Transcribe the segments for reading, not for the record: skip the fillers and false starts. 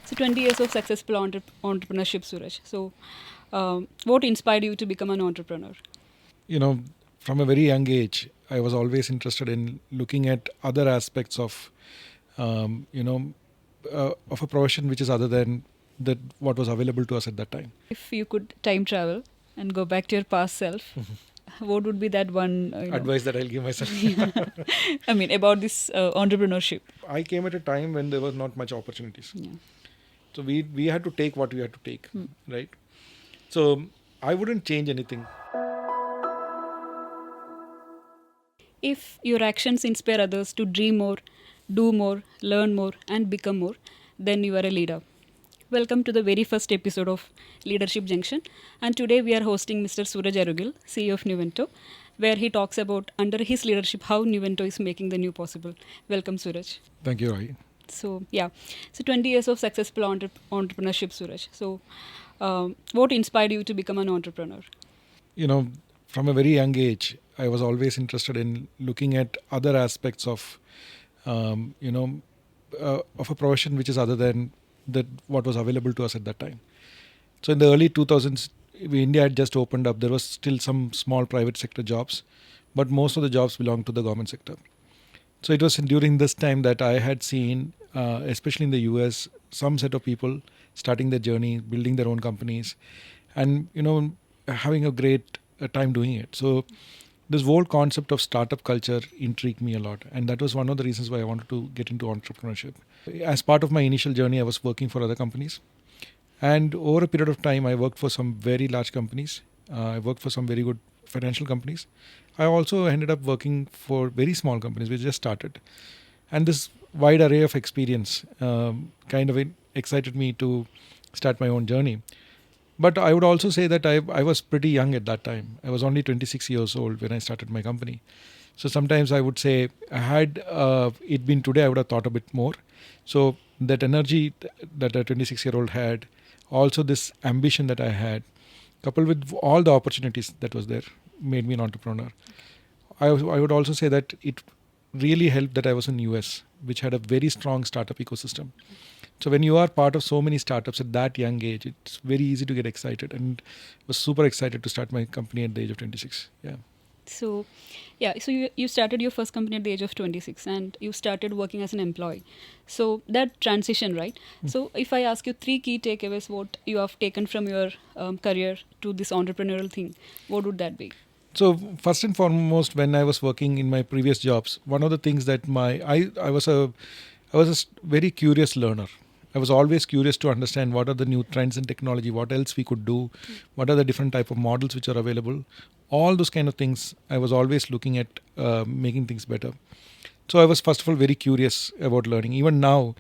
So 20 years of successful entrepreneurship, Suraj. So what inspired you to become an entrepreneur? You know, from a very young age, I was always interested in looking at other aspects of, of a profession which is other than that what was available to us at that time. If you could time travel and go back to your past self, what would be that one, Advice that I'll give myself. I mean, about this entrepreneurship? I came at a time when there was not much opportunities. Yeah. So we had to take what we had to take, Hmm. right? So I wouldn't change anything. If your actions inspire others to dream more, do more, learn more, and become more, then you are a leader. Welcome to the very first episode of Leadership Junction. And today we are hosting Mr. Suraj Arugil, CEO of Nuvento, where he talks about, under his leadership, how Nuvento is making the new possible. Welcome, Suraj. Thank you, Rai. So, yeah. So, 20 years of successful entrepreneurship, Suraj. So, what inspired you to become an entrepreneur? You know, from a very young age, I was always interested in looking at other aspects of, of a profession which is other than that what was available to us at that time. So in the early 2000s, India had just opened up. There was still some small private sector jobs, but most of the jobs belonged to the government sector. So it was during this time that I had seen, especially in the US, some set of people starting their journey, building their own companies, and having a great time doing it. So this whole concept of startup culture intrigued me a lot, and that was one of the reasons why I wanted to get into entrepreneurship. As part of my initial journey, I was working for other companies, and over a period of time, I worked for some very large companies. I worked for some very good financial companies. I also ended up working for very small companies which just started, and this wide array of experience kind of excited me to start my own journey. But I would also say that I was pretty young at that time. I was only 26 years old when I started my company. So sometimes I would say, had it been today, I would have thought a bit more. So that energy that a 26-year-old had, also this ambition that I had, coupled with all the opportunities that was there, made me an entrepreneur. I would also say that it really helped that I was in US, which had a very strong startup ecosystem. So when you are part of so many startups at that young age, it's very easy to get excited, and I was super excited to start my company at the age of 26. Yeah. So, so you started your first company at the age of 26 and you started working as an employee. So that transition, right? So if I ask you three key takeaways, what you have taken from your career to this entrepreneurial thing, what would that be? So first and foremost, when I was working in my previous jobs, one of the things that I was a very curious learner. I was always curious to understand what are the new trends in technology, what else we could do, what are the different type of models which are available. All those kind of things, I was always looking at making things better. So I was first of all very curious about learning. Even now,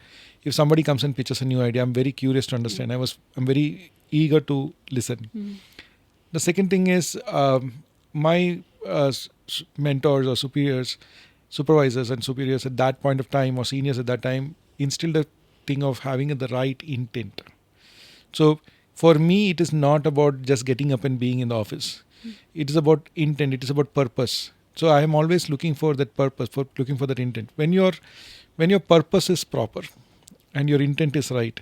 if somebody comes and pitches a new idea, I'm very curious to understand. I'm very eager to listen. The second thing is my mentors or supervisors and superiors at that point of time, or seniors at that time, instilled a thing of having the right intent. So for me, it is not about just getting up and being in the office. It is about intent. It is about purpose. So I am always looking for that purpose, looking for that intent. When your purpose is proper and your intent is right,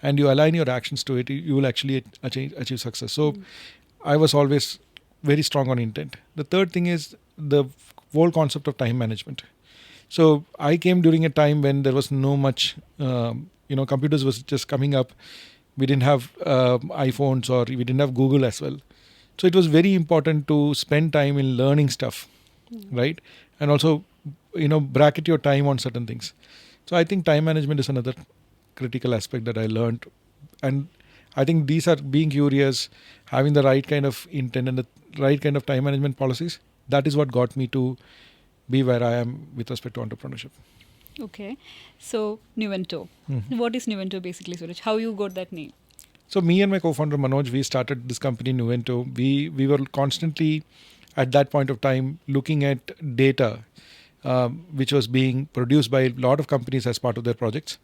and you align your actions to it, you will actually achieve success. So I was always very strong on intent. The third thing is the whole concept of time management. So I came during a time when there was no much, computers was just coming up. We didn't have iPhones, or we didn't have Google as well. So it was very important to spend time in learning stuff, right? And also, bracket your time on certain things. So I think time management is another critical aspect that I learned. And I think these are being curious, having the right kind of intent and the right kind of time management policies. That is what got me to be where I am with respect to entrepreneurship. Okay. So Nuvento. What is Nuvento basically, Suraj? How you got that name? So me and my co-founder Manoj, we started this company Nuvento. We were constantly at that point of time looking at data which was being produced by a lot of companies as part of their projects,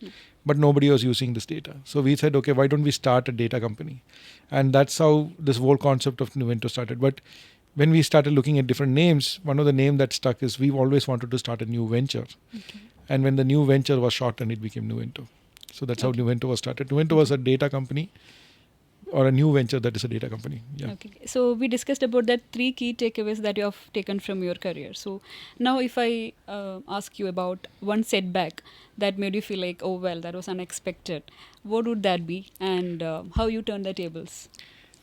but nobody was using this data. So we said, okay, why don't we start a data company? And that's how this whole concept of Nuvento started. But when we started looking at different names, one of the names that stuck is we've always wanted to start a new venture. Okay. And when the new venture was shortened, it became Nuvento. So that's how Okay. Nuvento was started. Nuvento was a data company, or a new venture that is a data company. Yeah. Okay. So we discussed about that 3 key takeaways that you have taken from your career. So now if I ask you about one setback that made you feel like, oh well, that was unexpected, what would that be, and how you turn the tables?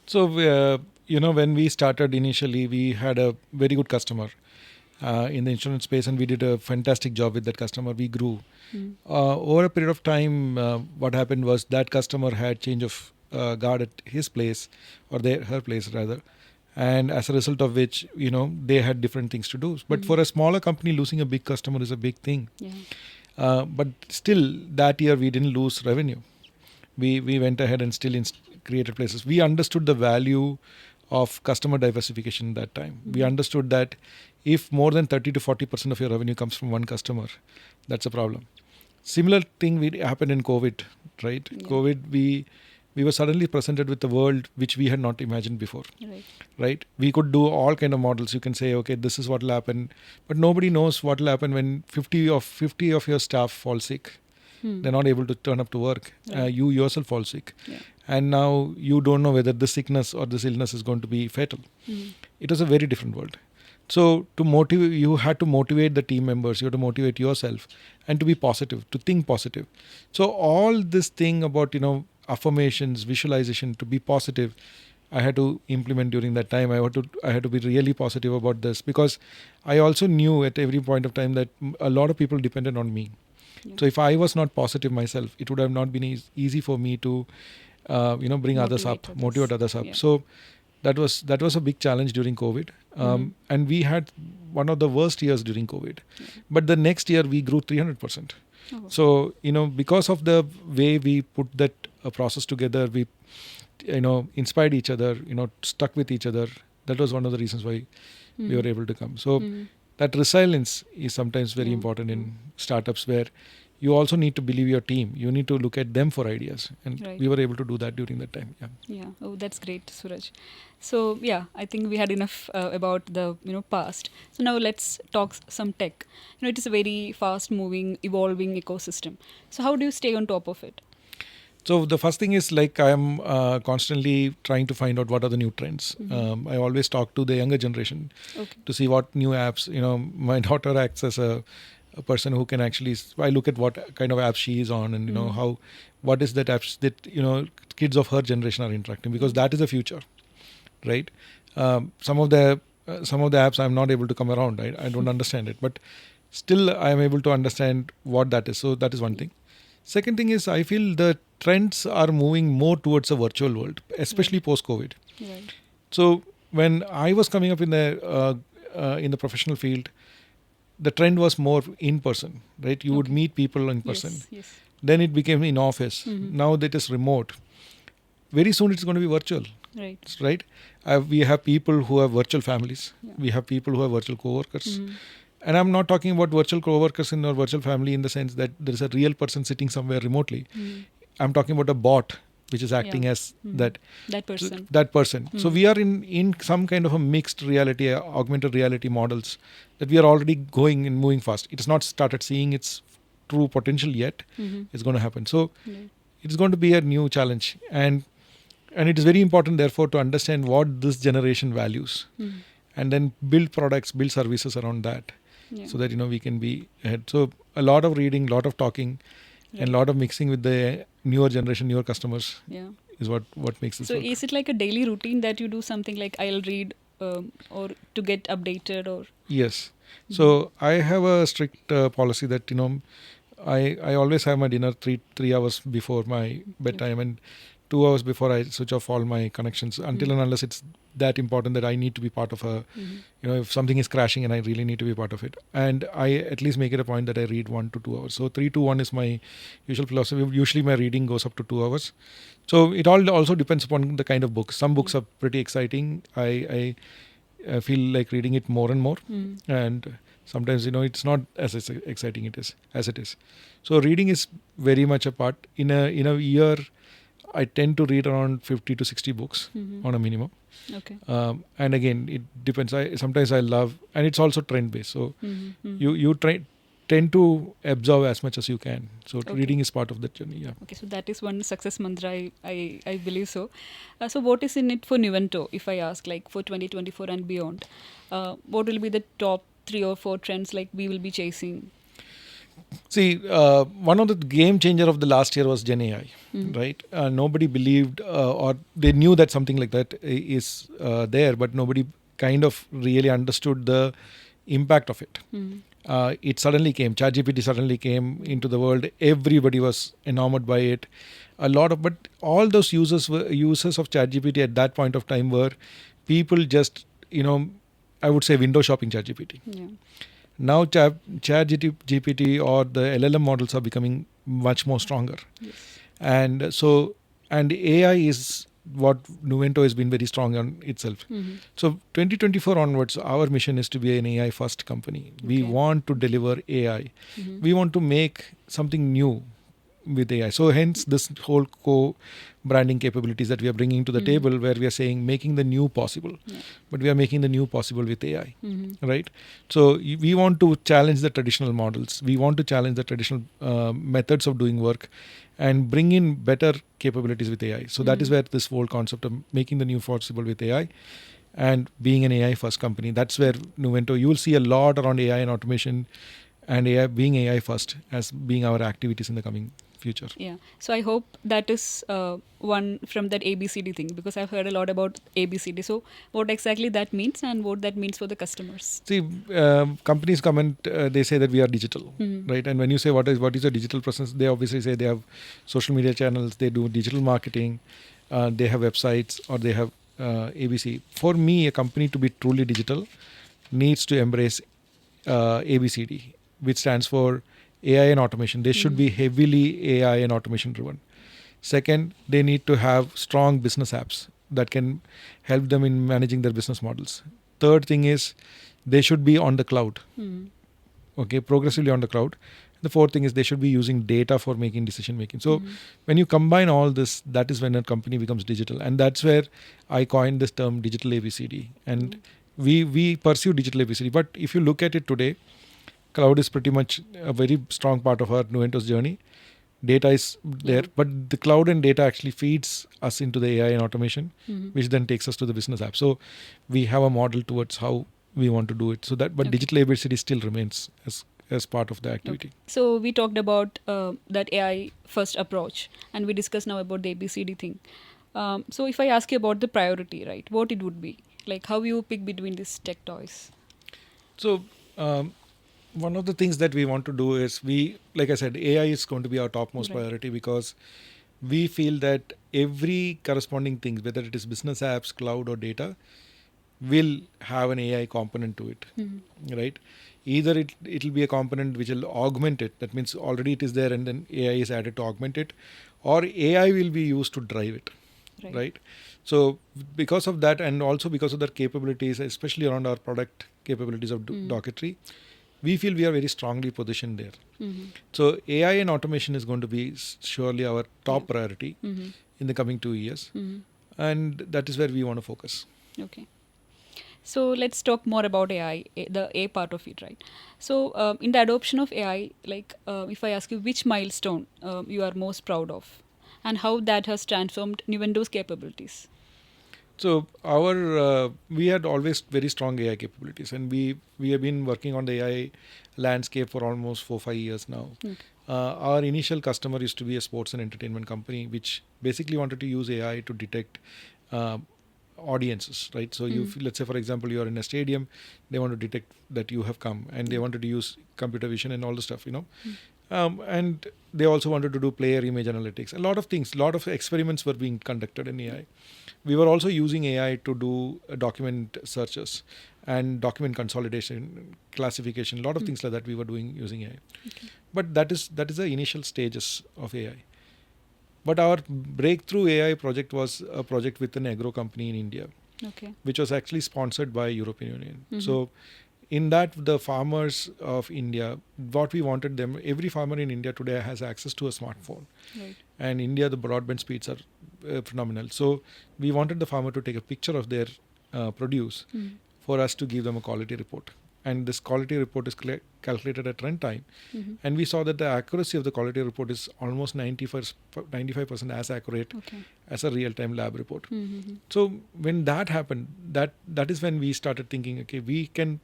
So, when we started initially, we had a very good customer in the insurance space, and we did a fantastic job with that customer. We grew. Mm. Over a period of time, what happened was that customer had change of guard at his place, or her place rather, and as a result of which, they had different things to do. But for a smaller company, losing a big customer is a big thing. Yeah. But still, that year we didn't lose revenue. We went ahead and still created places. We understood the value of customer diversification that time. We understood that if more than 30 to 40% of your revenue comes from one customer, that's a problem. Similar thing happened in COVID, right? Yeah. COVID, we were suddenly presented with the world which we had not imagined before, right? We could do all kind of models. You can say, okay, this is what will happen, but nobody knows what will happen when 50 of your staff fall sick. They're not able to turn up to work. Right. You yourself fall sick. Yeah. And now you don't know whether this sickness or this illness is going to be fatal. It was a very different world. So to motivate, you had to motivate the team members, you had to motivate yourself, and to be positive, to think positive. So all this thing about, affirmations, visualization, to be positive, I had to implement during that time. I had to be really positive about this, because I also knew at every point of time that a lot of people depended on me. Yeah. So if I was not positive myself, it would have not been easy for me to, bring others up, motivate others up. Yeah. So that was a big challenge during COVID, and we had one of the worst years during COVID. Yeah. But the next year we grew 300%. Oh. So because of the way we put that process together, we inspired each other, stuck with each other. That was one of the reasons why we were able to come. So that resilience is sometimes very important in startups, where you also need to believe your team. You need to look at them for ideas, and Right. we were able to do that during that time. Yeah. Yeah. Oh, that's great, Suraj. So yeah, I think we had enough about the past. So now let's talk some tech. It is a very fast-moving, evolving ecosystem. So how do you stay on top of it? So the first thing is, like, I am constantly trying to find out what are the new trends. I always talk to the younger generation to see what new apps. My daughter acts as a person who can actually. I look at what kind of apps she is on, and what is that apps that kids of her generation are interacting, because that is the future, right? Some of the apps I'm not able to come around. I don't understand it, but still I am able to understand what that is. So that is one thing. Second thing is, I feel the trends are moving more towards a virtual world, especially post-COVID. Right. So when I was coming up in the professional field, the trend was more in person, right? You would meet people in person. Yes. Then it became in office. Now that is remote. Very soon it's going to be virtual, right? We have people who have virtual families. Yeah. We have people who have virtual co-workers. And I'm not talking about virtual co-workers in our virtual family in the sense that there is a real person sitting somewhere remotely. I'm talking about a bot which is acting as that person. So we are in some kind of a mixed reality, augmented reality models that we are already going and moving fast. It has not started seeing its true potential yet. It's going to happen. So it's going to be a new challenge, and it is very important therefore to understand what this generation values, and then build products, build services around that. So that we can be ahead. So a lot of reading, lot of talking, and a lot of mixing with the newer generation, newer customers is what makes this So work. is it like a daily routine that you do something like I'll read or to get updated or? Yes. So I have a strict policy that I always have my dinner three hours before my bedtime, and 2 hours before I switch off all my connections, until and unless it's that important that I need to be part of if something is crashing and I really need to be part of it. And I at least make it a point that I read 1 to 2 hours. So 3 to 1 is my usual philosophy. Usually my reading goes up to 2 hours. So it all also depends upon the kind of book. Some books are pretty exciting. I feel like reading it more and more. And sometimes, it's not as exciting as it is. So reading is very much a part. In a year, I tend to read around 50 to 60 books on a minimum. Okay. And again, it depends. Sometimes I love, and it's also trend based. So you try tend to absorb as much as you can. So Okay. reading is part of that journey. Yeah. Okay, so that is one success mantra. I believe so. So what is in it for Nuvento? If I ask, like for 2024 and beyond, what will be the top 3 or 4 trends like we will be chasing? See, one of the game changer of the last year was Gen AI, Mhm. right? Nobody believed, or they knew that something like that is there, but nobody kind of really understood the impact of it. Mhm. It suddenly came. ChatGPT suddenly came into the world. Everybody was enamored by it. But all those users of ChatGPT at that point of time were people just, I would say window shopping ChatGPT. Yeah. Now ChatGPT or the LLM models are becoming much more stronger, Yes. and so and AI is what Nuvento has been very strong on itself. Mhm. So 2024 onwards, our mission is to be an AI first company. We Okay. want to deliver AI. Mhm. We want to make something new with AI. So hence this whole co-branding capabilities that we are bringing to the Mhm. table, where we are saying making the new possible, Yeah. but we are making the new possible with AI. Mhm. Right. So we want to challenge the traditional models. We want to challenge the traditional methods of doing work, and bring in better capabilities with AI. So that is Mhm. where this whole concept of making the new possible with AI and being an AI first company. That's where Nuvento, you will see a lot around AI and automation, and AI being AI first as being our activities in the coming future. Yeah. So I hope that is one from that ABCD thing, because I've heard a lot about ABCD. So what exactly that means and what that means for the customers? See, companies come and they say that we are digital, Mhm. right? And when you say what is a digital presence, they obviously say they have social media channels, they do digital marketing, they have websites, or they have ABC. For me, a company to be truly digital needs to embrace ABCD, which stands for AI and automation. They should be heavily AI and automation driven. Second, they need to have strong business apps that can help them in managing their business models. Third thing is they should be on the cloud, Mhm. okay, progressively on the cloud. The fourth thing is they should be using data for making decision making. So Mhm. when you combine all this, that is when a company becomes digital, and that's where I coined this term digital ABCD. And we pursue digital ABCD. But if you look at it today, cloud is pretty much a very strong part of our Nuvento's journey. Data is there, Yeah. but the cloud and data actually feeds us into the AI and automation, Mhm. which then takes us to the business app. So we have a model towards how we want to do it. So that, but Okay. digital ABCD still remains as part of the activity. Okay. So we talked about that AI first approach, and we discussed now about the ABCD thing. So if I ask you about the priority, right, what it would be, like how you pick between these tech toys? So one of the things that we want to do is like I said, AI is going to be our topmost Right. priority, because we feel that every corresponding thing, whether it is business apps, cloud, or data, will have an AI component to it, Mhm. right? Either it'll be a component which will augment it. That means already it is there, and then AI is added to augment it, or AI will be used to drive it, Right. right? So because of that, and also because of their capabilities, especially around our product capabilities of docketry, we feel we are very strongly positioned there. Mhm. So AI and automation is going to be surely our top Yeah. priority Mhm. in the coming 2 years, Mhm. and that is where we want to focus. Okay. So let's talk more about AI, the A part of it, right? So in the adoption of AI, like if I ask you which milestone you are most proud of, and how that has transformed Nuvendo's capabilities. So we had always very strong AI capabilities, and we have been working on the AI landscape for almost 4-5 years now. Okay. Our initial customer used to be a sports and entertainment company, which basically wanted to use AI to detect uh, audiences, right? So let's say, for example, you are in a stadium, they want to detect that you have come, and they wanted to use computer vision and all the stuff, and they also wanted to do player image analytics. A lot of things, a lot of experiments were being conducted in AI. We were also using AI to do document searches and document consolidation, classification, a lot of things like that we were doing using AI. Okay. But that is the initial stages of AI. But our breakthrough AI project was a project with an agro company in India, Okay. which was actually sponsored by European Union. Mhm. So in that, the farmers of India, what we wanted them, every farmer in India today has access to a smartphone. Right. And India, the broadband speeds are phenomenal. So we wanted the farmer to take a picture of their produce Mhm. for us to give them a quality report. and this quality report is calculated at runtime. Mm-hmm. And we saw that the accuracy of the quality report is almost 95% as accurate Okay. as a real-time lab report. Mm-hmm. So when that happened, that is when we started thinking, okay, we can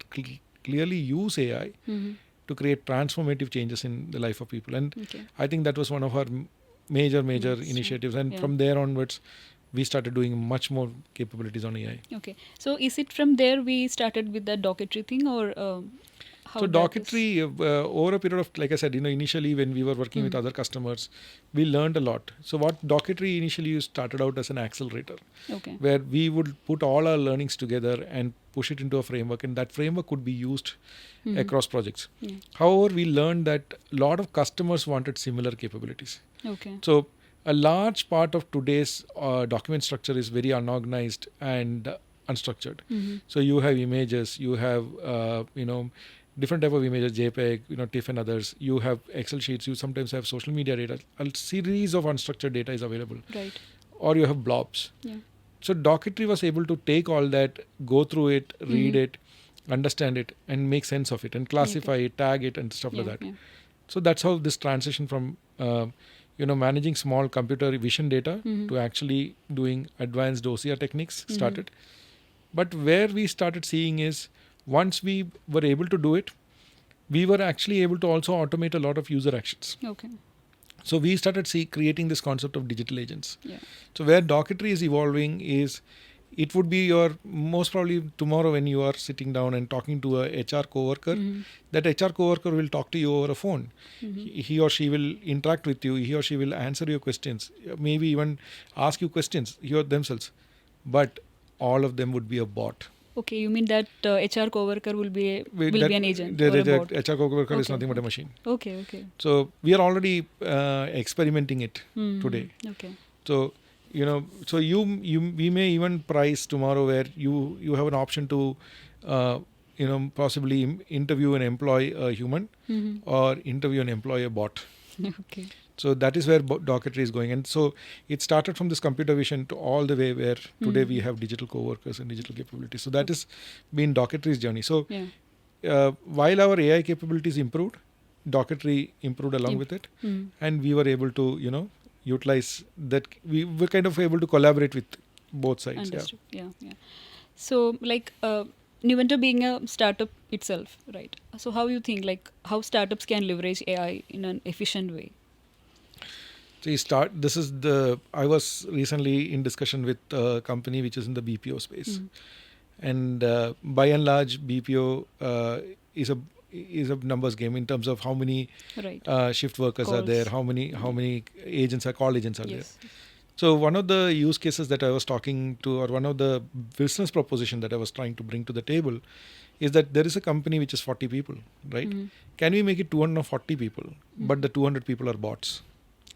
clearly use AI Mm-hmm. to create transformative changes in the life of people. And Okay. I think that was one of our major Yes, initiatives. And yeah. from there onwards, we started doing much more capabilities on AI. Okay. So is it from there we started with the docketry thing, or how So that is? docketry, over a period of, like I said, initially when we were working with other customers, we learned a lot. So what docketry initially started out as an accelerator, Okay. where we would put all our learnings together and push it into a framework, and that framework could be used Mhm. across projects. Yeah. However, we learned that a lot of customers wanted similar capabilities. Okay. So a large part of today's document structure is very unorganized and unstructured. Mhm. So you have images, you have different type of images, JPEG, TIFF and others. You have Excel sheets. You sometimes have social media data. A series of unstructured data is available, Right. or you have blobs. Yeah. So docketry was able to take all that, go through it, read it, understand it, and make sense of it, and classify it, tag it, and stuff like that. Yeah. So that's how this transition from managing small computer vision data Mhm. to actually doing advanced OCR techniques started. But where we started seeing is, once we were able to do it, we were actually able to also automate a lot of user actions. Okay. So we started creating this concept of digital agents. Yeah. So where docketry is evolving is, it would be your, most probably tomorrow when you are sitting down and talking to a HR coworker, Mhm. that HR coworker will talk to you over a phone. Mhm. He or she will interact with you. He or she will answer your questions, maybe even ask you questions themselves. But all of them would be a bot. Okay, you mean that HR coworker will be an agent The or a bot? HR coworker is Okay, nothing but a machine. Okay. Okay. So we are already experimenting it Mhm. today. Okay. So so we may even price tomorrow where you have an option to possibly interview and employ a human, Mhm. or interview and employ a bot. Okay. So that is where docketry is going. And so it started from this computer vision to all the way where today we have digital coworkers and digital capabilities. So that has been docketry's journey. So Yeah. while our AI capabilities improved, docketry improved along with it, Mhm. and we were able to utilize that. We were kind of able to collaborate with both sides. Understood. Yeah. So, like, Nuvento being a startup itself, right? So, how you think, like, how startups can leverage AI in an efficient way? So I was recently in discussion with a company which is in the BPO space, and by and large BPO is a numbers game in terms of how many Right. shift workers are there, how many call agents are there. Yes. So one of the use cases that I was talking to, or one of the business proposition that I was trying to bring to the table, is that there is a company which is 40 people, right? Mhm. Can we make it 240 people, but the 200 people are bots?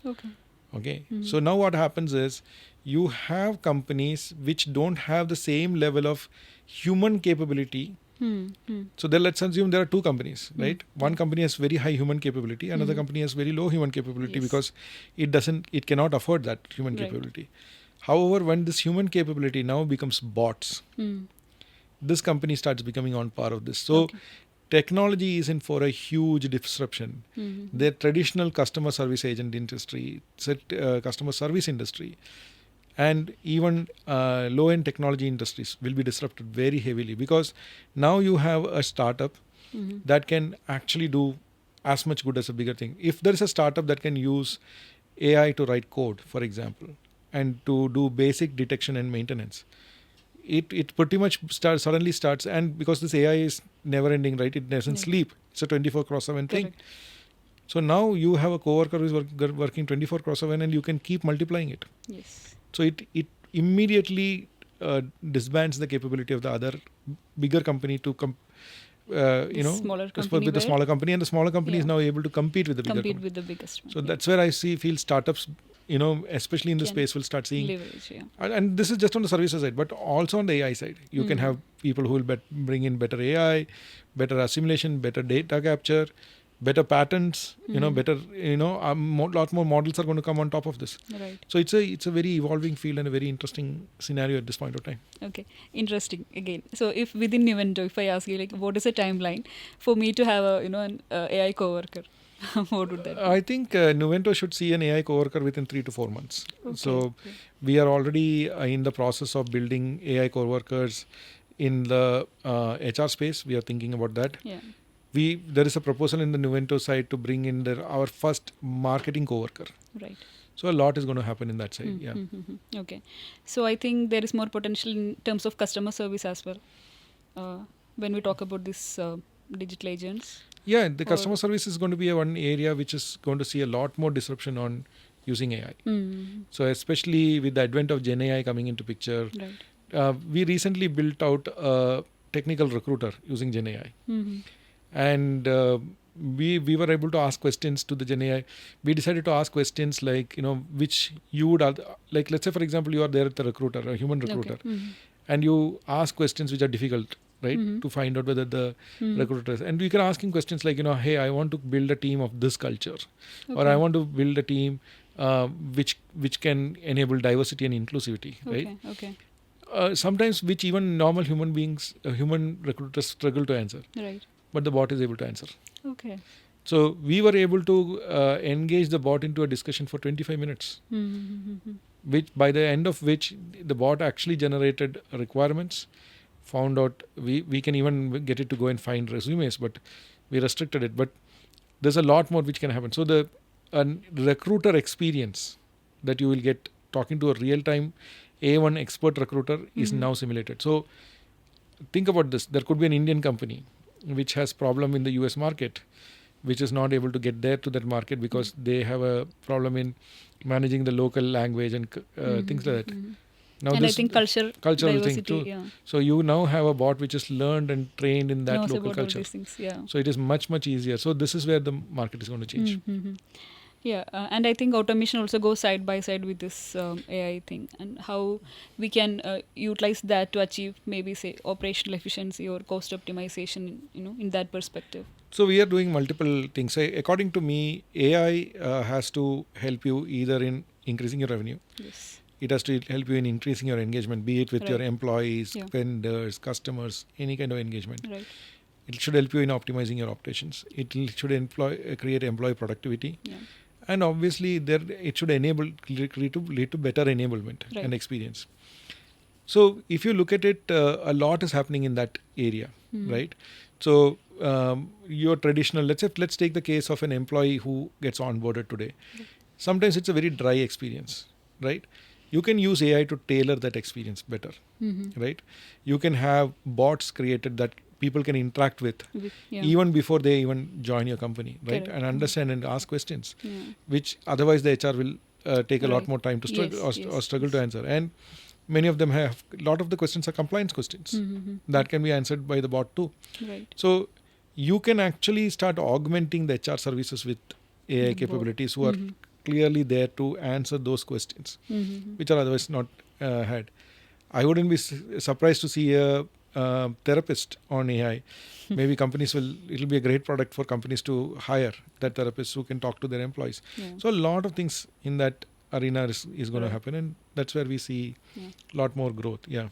Okay. So now what happens is, you have companies which don't have the same level of human capability. So let's assume there are two companies, right? One company has very high human capability, another company has very low human capability, Yes. because it cannot afford that human Right. capability. However, when this human capability now becomes bots, this company starts becoming on par of this. So technology is in for a huge disruption. The traditional customer service agent industry, customer service industry, and even low-end technology industries will be disrupted very heavily, because now you have a startup that can actually do as much good as a bigger thing. If there is a startup that can use AI to write code, for example, and to do basic detection and maintenance, it pretty much suddenly starts, and because this AI is never ending, right? It doesn't sleep. It's a 24/7 thing. Correct. So now you have a coworker who is working 24/7, and you can keep multiplying it. Yes. So it immediately disbands the capability of the other bigger company to Smaller company with the smaller company, and the smaller company is Yeah. now able to compete with the bigger compete company. with the biggest one. So that's where I feel startups, especially in this Can space, will start seeing. leverage. Yeah. And this is just on the services side, but also on the AI side. You can have people who will bring in better AI, better assimilation, better data capture, better patents, Mhm. better, lot more models are going to come on top of this. Right. So it's a very evolving field and a very interesting scenario at this point of time. Okay. Interesting. Again, so if within Nuvento, if I ask you like, what is a timeline for me to have a an AI coworker? What would that be? I think Nuvento should see an AI coworker within 3 to 4 months. Okay. So Okay. we are already in the process of building AI coworkers in the HR space. We are thinking about that. Yeah. There is a proposal in the Nuvento side to bring in our first marketing coworker. Right. So a lot is going to happen in that side. Yeah. Okay. So I think there is more potential in terms of customer service as well. When we talk about this digital agents. Yeah, the Or- customer service is going to be one area which is going to see a lot more disruption on using AI. Mm. So especially with the advent of Gen AI coming into picture, Right. we recently built out a technical recruiter using Gen AI. Mm-hmm. And we were able to ask questions to the Gen AI. We decided to ask questions like, which you would, like, let's say, for example, you are there at the recruiter, a human recruiter, Okay. Mm-hmm. and you ask questions which are difficult, right, Mhm. to find out whether the Mhm. recruiter is. And you can ask him questions like, hey, I want to build a team of this culture, or Okay. I want to build a team which can enable diversity and inclusivity, right? Okay. Okay. Sometimes which even normal human beings, human recruiters struggle to answer, Right. but the bot is able to answer. Okay. So we were able to engage the bot into a discussion for 25 minutes, Mm-hmm. which by the end of which the bot actually generated requirements, found out we can even get it to go and find resumes, but we restricted it. But there's a lot more which can happen. So the recruiter experience that you will get talking to a real-time A1 expert recruiter is Mhm. now simulated. So think about this. There could be an Indian company which has problem in the US market, which is not able to get there to that market because they have a problem in managing the local language and things like that. Mhm. Now And I this think cultural cultural thing diversity, too. yeah, So you now have a bot which is learned and trained in that knows local about all culture. these things. Yeah. So it is much easier. So this is where the market is going to change. Mm-hmm. Yeah, and I think automation also goes side by side with this AI thing, and how we can utilize that to achieve maybe say operational efficiency or cost optimization. In that perspective. So we are doing multiple things. According to me, AI has to help you either in increasing your revenue. Yes. It has to help you in increasing your engagement, be it with your Right. employees, Yeah. vendors, customers, any kind of engagement. Right. It should help you in optimizing your operations. Should create employee productivity. Yeah. And obviously, it should lead to better enablement Right. and experience. So if you look at it, a lot is happening in that area, Mhm. right? So your traditional, let's take the case of an employee who gets onboarded today. Sometimes it's a very dry experience, right? You can use AI to tailor that experience better, Mm-hmm. right? You can have bots created that people can interact with Yeah. even before they even join your company, right? Correct. And understand and ask questions, Yeah. which otherwise the HR will take a lot Right. more time to struggle Yes, or yes, struggle to yes. answer. And many of them a lot of the questions are compliance questions Mm-hmm. that can be answered by the bot too. Right. So you can actually start augmenting the HR services with AI The bot. capabilities who are Mhm. clearly there to answer those questions, Mm-hmm. which are otherwise not had. I wouldn't be surprised to see a therapist on AI. Maybe it'll be a great product for companies to hire that therapist who can talk to their employees. Yeah. So a lot of things in that arena is going to Right. happen, and that's where we see Yeah. a lot more growth. Yeah.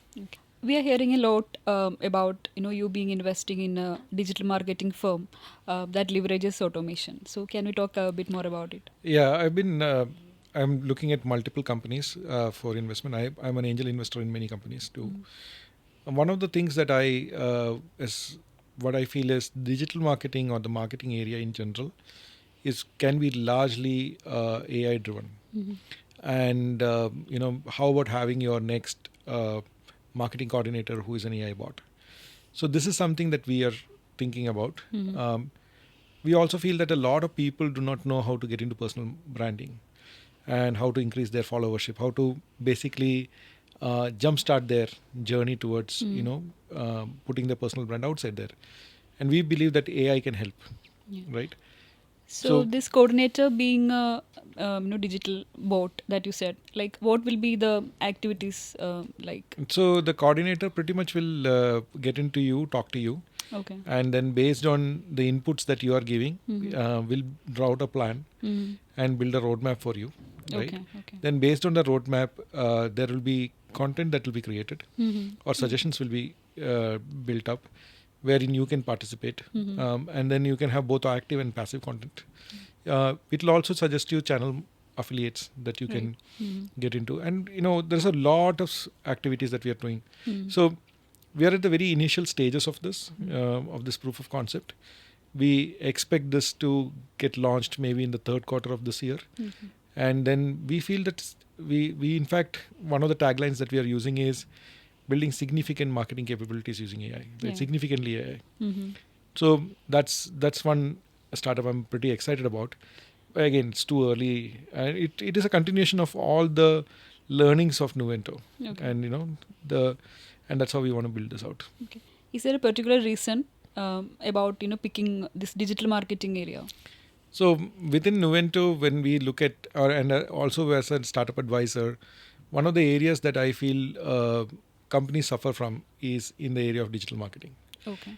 We are hearing a lot about you being investing in a digital marketing firm that leverages automation. So can we talk a bit more about it? Yeah, I'm looking at multiple companies for investment. I'm an angel investor in many companies too. And one of the things that what I feel is digital marketing or the marketing area in general can be largely AI driven. Mm-hmm. And how about having your next marketing coordinator who is an AI bot? So this is something that we are thinking about. Mm-hmm. We also feel that a lot of people do not know how to get into personal branding and how to increase their followership, how to basically jumpstart their journey towards putting their personal brand outside there. And we believe that AI can help, Yeah. right? So this coordinator being a digital bot that you said, like what will be the activities like? So the coordinator pretty much will get into you, talk to you, Okay. and then based on the inputs that you are giving, will draw out a plan Mm-hmm. and build a roadmap for you, right? Okay. Okay. Then based on the roadmap, there will be content that will be created Mm-hmm. or suggestions will be built up wherein you can participate, Mm-hmm. and then you can have both active and passive content. It will also suggest you channel affiliates that you can get into, and there's a lot of activities that we are doing. Mm-hmm. So we are at the very initial stages of this proof of concept. We expect this to get launched maybe in the third quarter of this year, Mm-hmm. and then we feel that we in fact, one of the taglines that we are using is building significant marketing capabilities using AI, right? Yeah. Significantly AI. Mm-hmm. So that's one startup I'm pretty excited about. Again, it's too early. It is a continuation of all the learnings of Nuvento, Okay. and and that's how we want to build this out. Okay. Is there a particular reason about picking this digital marketing area? So within Nuvento, when we look at, and also as a startup advisor, one of the areas that I feel companies suffer from is in the area of digital marketing. Okay.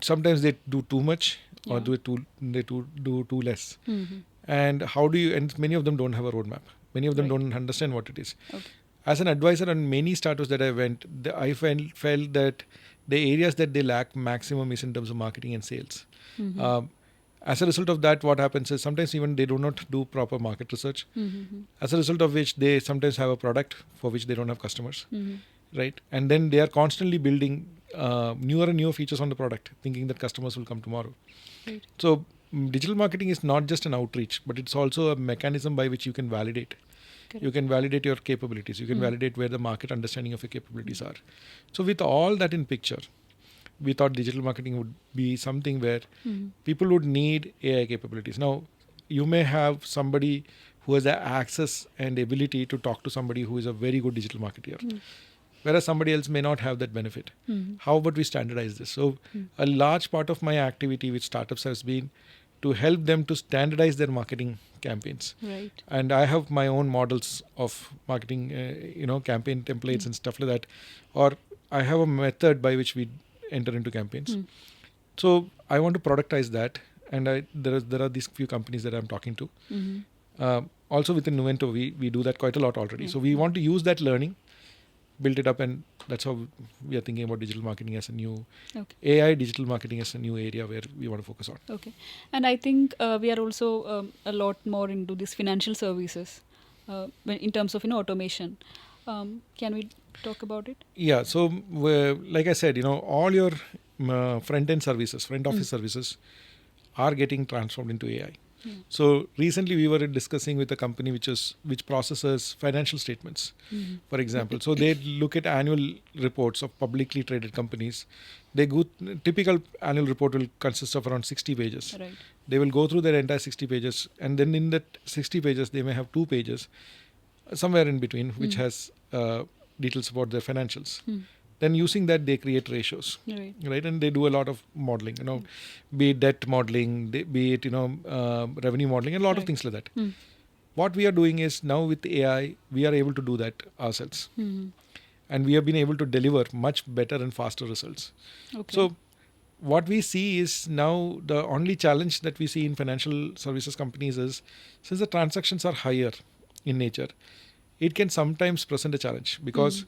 Sometimes they do too much, or Yeah. they do too less. Mm-hmm. And how do you? And many of them don't have a roadmap. Many of them Right. don't understand what it is. Okay. As an advisor on many startups that I went, I felt that the areas that they lack maximum is in terms of marketing and sales. Mm-hmm. As a result of that, what happens is sometimes even they do not do proper market research. Mm-hmm. As a result of which they sometimes have a product for which they don't have customers, Mm-hmm. right? And then they are constantly building newer and newer features on the product, thinking that customers will come tomorrow. Right. So digital marketing is not just an outreach, but it's also a mechanism by which you can validate. Correct. You can validate your capabilities. You can validate where the market understanding of your capabilities are. So with all that in picture, we thought digital marketing would be something where people would need AI capabilities. Now, you may have somebody who has the access and ability to talk to somebody who is a very good digital marketer, whereas somebody else may not have that benefit. How about we standardize this? So a large part of my activity with startups has been to help them to standardize their marketing campaigns. Right. And I have my own models of marketing, campaign templates and stuff like that. Or I have a method by which we enter into campaigns. So I want to productize that. And there are these few companies that I'm talking to. Mm-hmm. Also within Nuvento, we do that quite a lot already. So we want to use that learning, build it up, and that's how we are thinking about digital marketing as a new AI digital marketing as a new area where we want to focus on. Okay. And I think we are also a lot more into this financial services in terms of automation. Can we talk about it? Yeah. So like I said, all your front end services, front office services are getting transformed into AI. So recently we were discussing with a company which processes financial statements, for example. So they look at annual reports of publicly traded companies. Typical annual report will consist of around 60 pages. Right. They will go through their entire 60 pages, and then in that 60 pages they may have 2 pages somewhere in between which has details about their financials. Then using that they create ratios, right? And they do a lot of modeling, be it debt modeling, be it revenue modeling, and a lot of things like that. What we are doing is now with AI we are able to do that ourselves, and we have been able to deliver much better and faster results. Okay. So what we see is now the only challenge that we see in financial services companies is, since the transactions are higher in nature, it can sometimes present a challenge because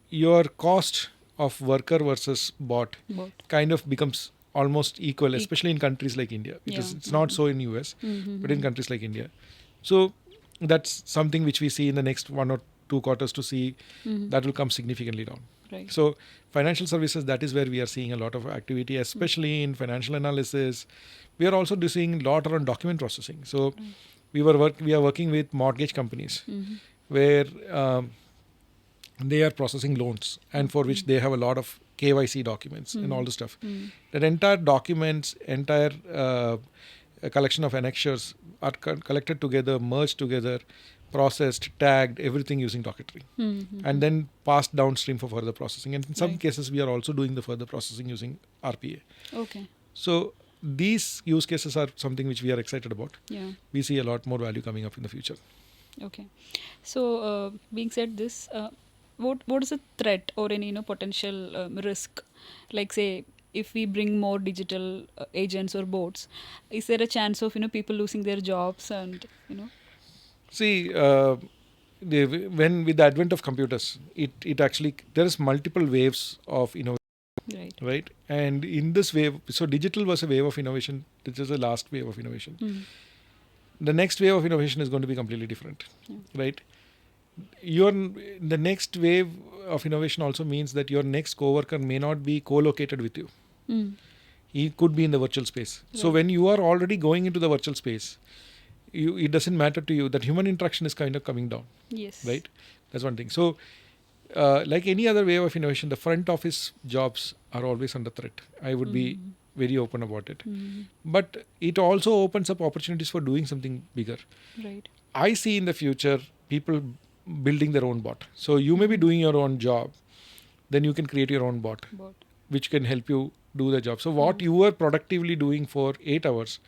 your cost of worker versus bot kind of becomes almost equal, especially in countries like India. It's not so in US, but in countries like India. So that's something which we see in the next 1 or 2 quarters to see that will come significantly down. Right. So financial services, that is where we are seeing a lot of activity, especially in financial analysis. We are also seeing a lot around document processing. So we are working with mortgage companies where they are processing loans, and for which they have a lot of KYC documents and all the stuff. That entire documents, entire collection of annexures are collected together, merged together, processed, tagged, everything using Docketry, and then passed downstream for further processing. And in some cases, we are also doing the further processing using RPA. Okay. So these use cases are something which we are excited about. Yeah. We see a lot more value coming up in the future. Okay. So, being said this, what is a threat or any potential risk? Like say, if we bring more digital agents or bots, is there a chance of people losing their jobs and. See, when with the advent of computers, it actually there is multiple waves of innovation, Right. right? And in this wave, so digital was a wave of innovation. This is the last wave of innovation. Mm. The next wave of innovation is going to be completely different, Yeah. right? The next wave of innovation also means that your next coworker may not be co-located with you. Mm. He could be in the virtual space. So Right. when you are already going into the virtual space, it doesn't matter to you that human interaction is kind of coming down, Yes. right? That's one thing. So like any other wave of innovation, the front office jobs are always under threat. I would be very open about it. Mm. But it also opens up opportunities for doing something bigger. Right. I see in the future people building their own bot. So you may be doing your own job, then you can create your own bot, Bot. which can help you do the job. So what you were productively doing for 8 hours,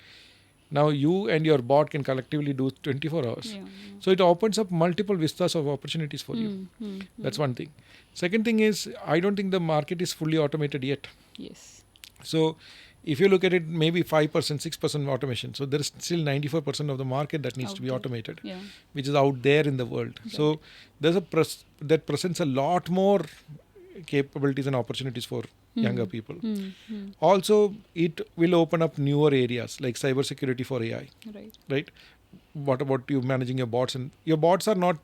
now you and your bot can collectively do 24 hours. Yeah. So it opens up multiple vistas of opportunities for you. That's one thing. Second thing is, I don't think the market is fully automated yet. Yes. So if you look at it, maybe 5%, 6% automation. So there is still 94% of the market that needs Out to be there. automated, Yeah. which is out there in the world. So there's that presents a lot more capabilities and opportunities for younger people. Also, it will open up newer areas like cybersecurity for AI, Right. right? What about you managing your bots? And your bots are not,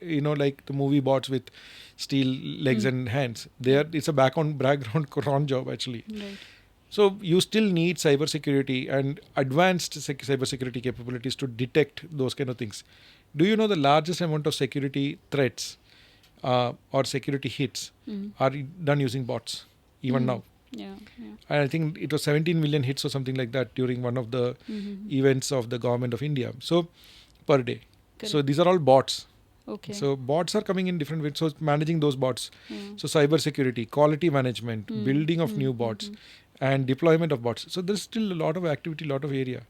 like the movie bots with steel legs and hands. It's a background cron job actually. Right. So you still need cybersecurity and advanced cybersecurity capabilities to detect those kind of things. Do you know the largest amount of security threats or security hits are done using bots even now? Yeah. Yeah. And I think it was 17 million hits or something like that during one of the events of the government of India. So per day. So Correct. these are all bots. Okay. So bots are coming in different ways. So managing those bots. Yeah. So cybersecurity, quality management, building of new bots, and deployment of bots. So there's still a lot of activity, lot of area.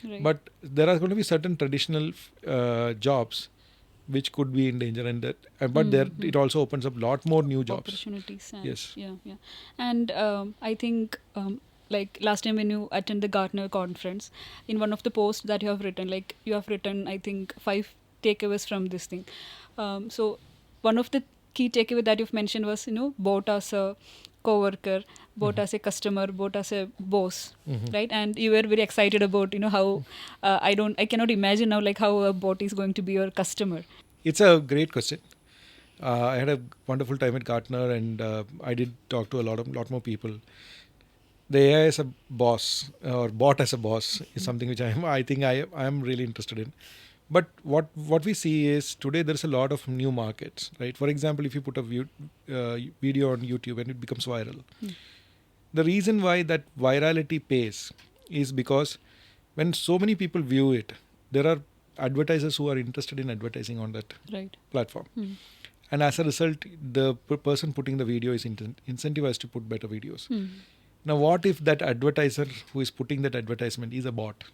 Right. But there are going to be certain traditional jobs which could be in danger, and but there it also opens up a lot more new jobs. Opportunities. And Yes. Yeah. Yeah. And I think like last time when you attend the Gartner conference, in one of the posts that you have written, I think 5 takeaways from this thing. So one of the key takeaway that you've mentioned was bot as a coworker, bot as a customer, bot as a boss, right? And you were very excited about how I cannot imagine now like how a bot is going to be your customer. It's a great question. I had a wonderful time at Gartner, and I did talk to a lot more people. The AI as a boss or bot as a boss is something which I think I am really interested in. But what we see is today there's a lot of new markets, right? For example, if you put a video on YouTube and it becomes viral, the reason why that virality pays is because when so many people view it, there are advertisers who are interested in advertising on that Right. platform. And as a result, the person putting the video is incentivized to put better videos. Now, what if that advertiser who is putting that advertisement is a bot?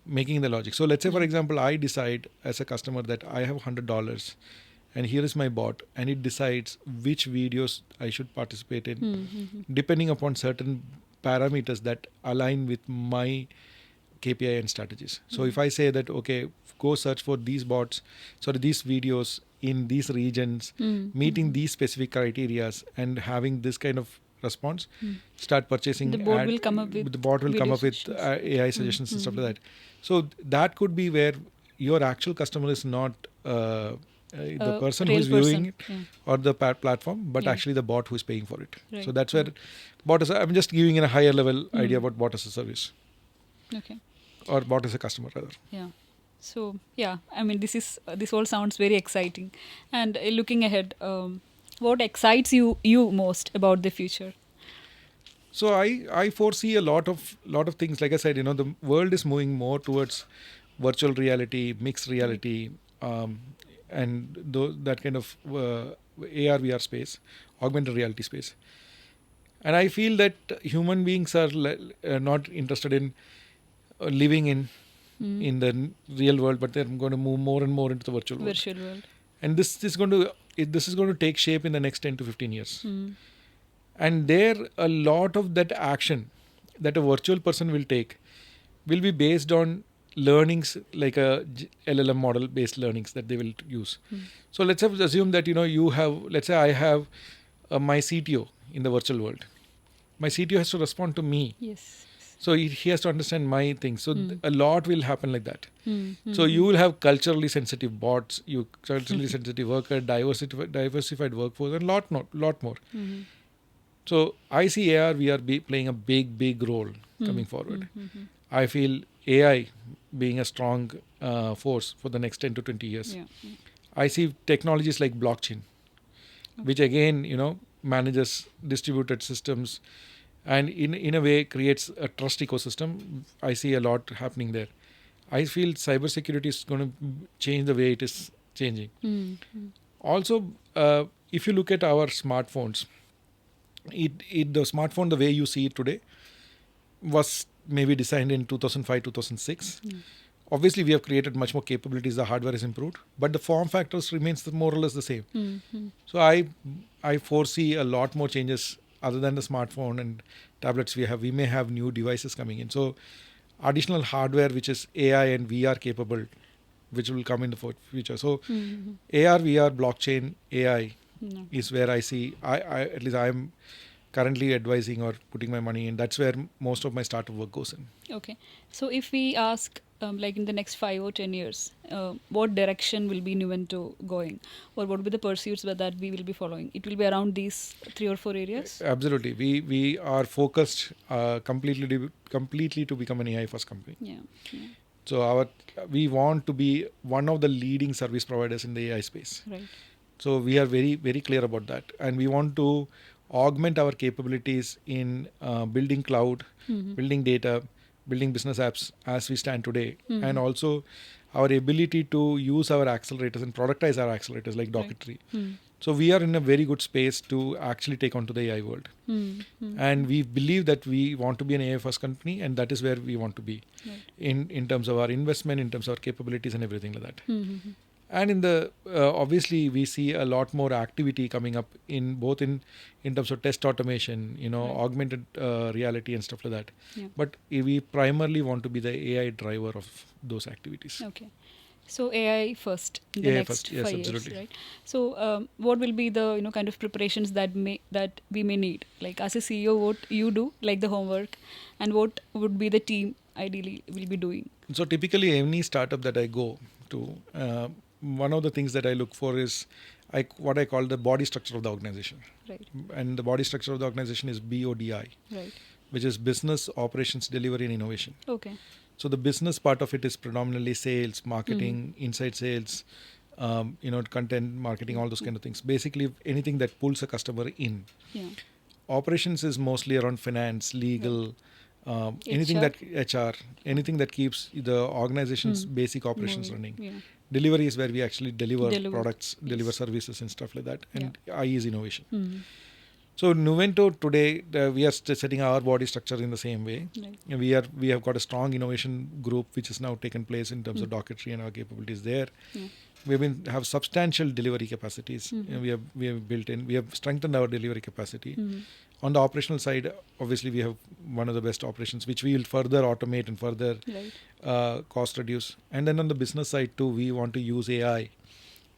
Making the logic. So let's say, for example, I decide as a customer that I have $100 and here is my bot, and it decides which videos I should participate in depending upon certain parameters that align with my KPI and strategies. So if I say that, okay, go search for these these videos in these regions, meeting these specific criterias and having this kind of response, start purchasing. The bot will come up with the bot will come up with suggestions. AI suggestions and stuff like that. So that could be where your actual customer is not the person who real is viewing it person. or the platform, but Yeah. actually the bot who is paying for it. Right. So that's where bot is. I'm just giving a higher level idea about bot as a service Okay. or bot as a customer rather. Yeah. So yeah, I mean this all sounds very exciting. And looking ahead, what excites you most about the future? So I foresee a lot of things. Like I said, the world is moving more towards virtual reality, mixed reality, and that kind of AR VR space, augmented reality space. And I feel that human beings are not interested in living in the real world, but they're going to move more and more into the virtual world. Virtual world. And this is going to take shape in the next 10 to 15 years. And there, a lot of that action that a virtual person will take will be based on learnings like a LLM model based learnings that they will use. So let's assume that let's say I have my CTO in the virtual world. My CTO has to respond to me. Yes. So he has to understand my things. So a lot will happen like that. So you will have culturally sensitive bots, culturally sensitive worker, diversified workforce, and lot more. So I see AR, VR playing a big role coming forward. I feel AI being a strong force for the next 10 to 20 years. I see technologies like blockchain, which again, manages distributed systems and in a way creates a trust ecosystem. I see a lot happening there. I feel cybersecurity is going to change the way it is changing. Also, if you look at our smartphones, the smartphone, the way you see it today, was maybe designed in 2005, 2006. Obviously, we have created much more capabilities. The hardware is improved, but the form factors remains more or less the same. So I foresee a lot more changes other than the smartphone and tablets we have. We may have new devices coming in. So additional hardware, which is AI and VR capable, which will come in the future. So AR, VR, blockchain, AI is where I see, at least I'm currently advising or putting my money in. That's where most of my startup work goes in. Okay. So if we ask, like in the next 5 or 10 years, what direction will be Nuvento going? Or what will be the pursuits that we will be following? It will be around these 3 or 4 areas? Absolutely. We are focused completely to become an AI first company. So we want to be one of the leading service providers in the AI space. Right. So we are very, very clear about that. And we want to augment our capabilities in building cloud, building data, building business apps as we stand today. And also our ability to use our accelerators and productize our accelerators like Docketry. So we are in a very good space to actually take on to the AI world. And we believe that we want to be an AI first company, and that is where we want to be in terms of our investment, in terms of our capabilities and everything like that. And in the obviously we see a lot more activity coming up in both in terms of test automation, augmented reality and stuff like that. But we primarily want to be the AI driver of those activities. Okay. So AI first in the AI next first, 5 yes, years, absolutely. right? So what will be the kind of preparations that we may need? Like as a CEO, what you do, like the homework, and what would be the team ideally will be doing? So typically any startup that I go to, one of the things that I look for is what I call the body structure of the organization. Right. And the body structure of the organization is BODI, Right. which is business, operations, delivery, and innovation. Okay. So the business part of it is predominantly sales, marketing, inside sales, content marketing, all those kind of things. Basically, anything that pulls a customer in. Yeah. Operations is mostly around finance, legal, anything that HR, anything that keeps the organization's basic operations running. Yeah. Delivery is where we actually deliver products, deliver services and stuff like that. And I is innovation. So Nuvento today, we are setting our body structure in the same way. Right. We have got a strong innovation group which has now taken place in terms of Docketry and our capabilities there. We have substantial delivery capacities. We have strengthened our delivery capacity. On the operational side, obviously we have one of the best operations, which we will further automate and further cost reduce. And then on the business side too, we want to use AI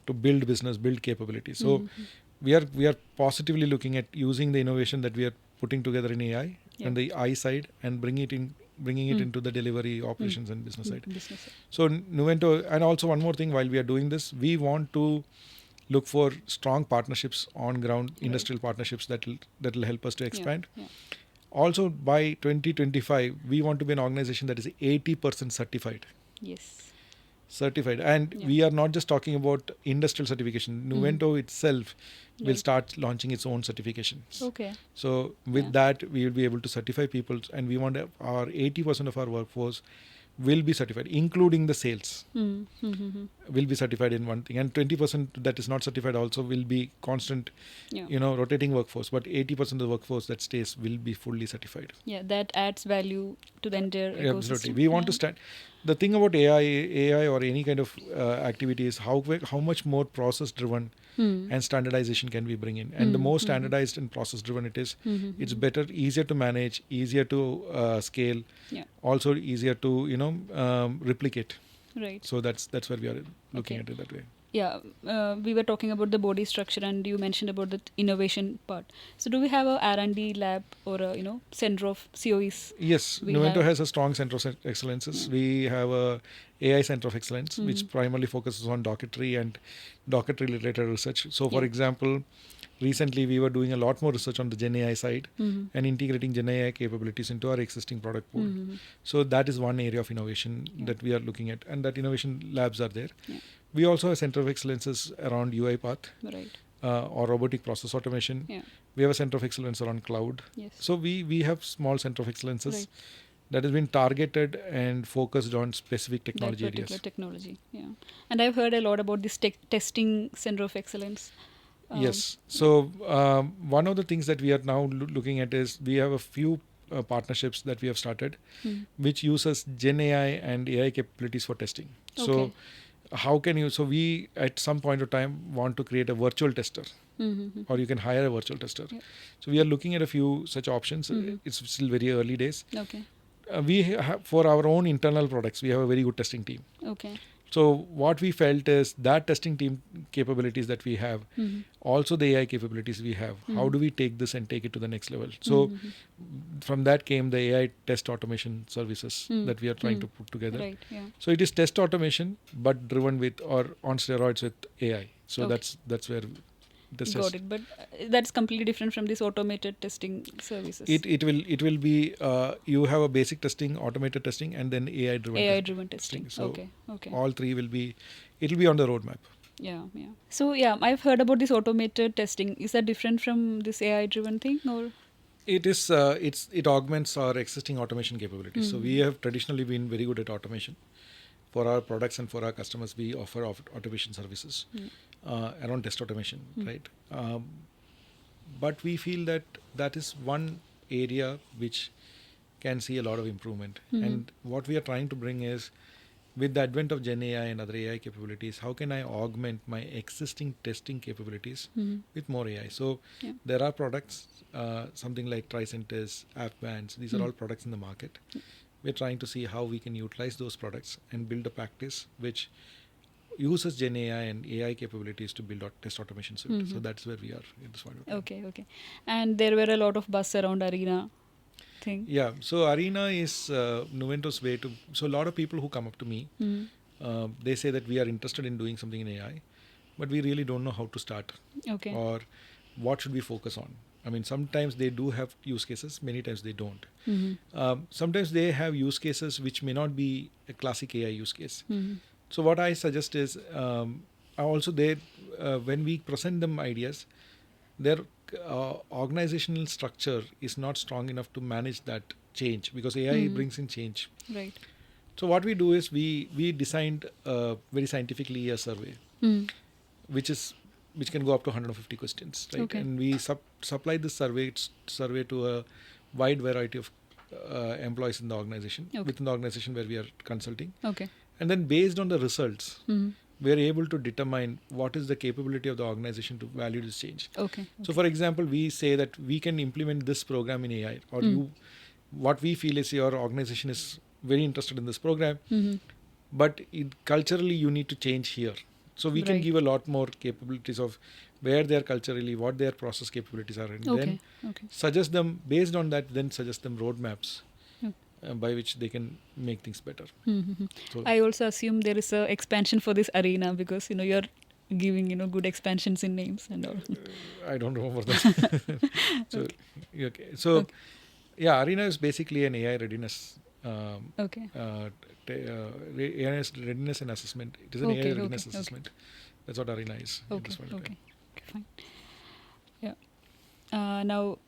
to build business, build capabilities. So we are positively looking at using the innovation that we are putting together in AI and the I side and bringing it into the delivery operations and business side. So Nuvento, and also one more thing, while we are doing this, we want to look for strong partnerships on ground, industrial partnerships that will help us to expand. Also by 2025, we want to be an organization that is 80% certified. Yes. Certified. And we are not just talking about industrial certification. Nuvento itself will start launching its own certifications. Okay. So with that, we will be able to certify people, and we want our 80% of our workforce will be certified, including the sales. will be certified in one thing, and 20% that is not certified also will be constant, rotating workforce. But 80% of the workforce that stays will be fully certified. Yeah, that adds value to the entire ecosystem. Absolutely. We want to start. The thing about AI or any kind of activity is how much more process driven and standardization can we bring in. And the more standardized and process driven it is, it's better, easier to manage, easier to scale, also easier to replicate. Right. So that's where we are looking at it that way. Yeah, we were talking about the body structure, and you mentioned about the innovation part. So, do we have a R&D lab or a center of COEs? Yes, Nuvento has a strong center of excellences. We have a AI center of excellence, which primarily focuses on docketry and docketry related research. So, for example, recently we were doing a lot more research on the Gen AI side and integrating Gen AI capabilities into our existing product pool. So that is one area of innovation that we are looking at, and that innovation labs are there. We also have a center of excellences around UiPath, or robotic process automation. We have a center of excellence around cloud. So we have small center of excellences that has been targeted and focused on specific technology that particular areas. Technology, and I've heard a lot about this testing center of excellence. Yes. So one of the things that we are now looking at is we have a few partnerships that we have started, which uses Gen AI and AI capabilities for testing. So how can you? So we at some point of time want to create a virtual tester, or you can hire a virtual tester. So we are looking at a few such options. It's still very early days. We have, for our own internal products, we have a very good testing team. So what we felt is that testing team capabilities that we have, also the AI capabilities we have, how do we take this and take it to the next level? So from that came the AI test automation services that we are trying to put together. So it is test automation, but driven with or on steroids with AI. So that's where this Got it. But that's completely different from this automated testing services. It will be you have a basic testing, automated testing, and then AI driven testing. So all three will be, it'll be on the roadmap. So I've heard about this automated testing. Is that different from this AI driven thing, or? It is. It augments our existing automation capabilities. So we have traditionally been very good at automation. For our products and for our customers, we offer automation services around test automation, right? But we feel that is one area which can see a lot of improvement. And what we are trying to bring is, with the advent of Gen AI and other AI capabilities, how can I augment my existing testing capabilities with more AI? So there are products, something like Tricentis, AppBands, these are all products in the market. We're trying to see how we can utilize those products and build a practice which uses Gen AI and AI capabilities to build test automation suite. So that's where we are at this point of time. Okay. And there were a lot of buzz around Arena thing. Yeah, so Arena is Nuvento's way to... So a lot of people who come up to me, they say that we are interested in doing something in AI, but we really don't know how to start. Or what should we focus on? I mean, sometimes they do have use cases, many times they don't. Sometimes they have use cases which may not be a classic AI use case. So what I suggest is, also when we present them ideas, their organizational structure is not strong enough to manage that change, because AI brings in change. Right. So what we do is we designed very scientifically a survey, which can go up to 150 questions, right? And we supply this survey to a wide variety of employees in the organization, within the organization where we are consulting. And then based on the results, we are able to determine what is the capability of the organization to value this change. So for example, we say that we can implement this program in AI, or what we feel is your organization is very interested in this program, but culturally you need to change here. So we can give a lot more capabilities of where they are culturally, what their process capabilities are, and then suggest them, based on that, then suggest them roadmaps by which they can make things better. So I also assume there is a expansion for this Arena, because you're giving good expansions in names and all. I don't remember that. So Arena is basically an AI readiness. AI readiness and assessment. It is an AI readiness assessment. That's what Arena is. Okay, fine. Now,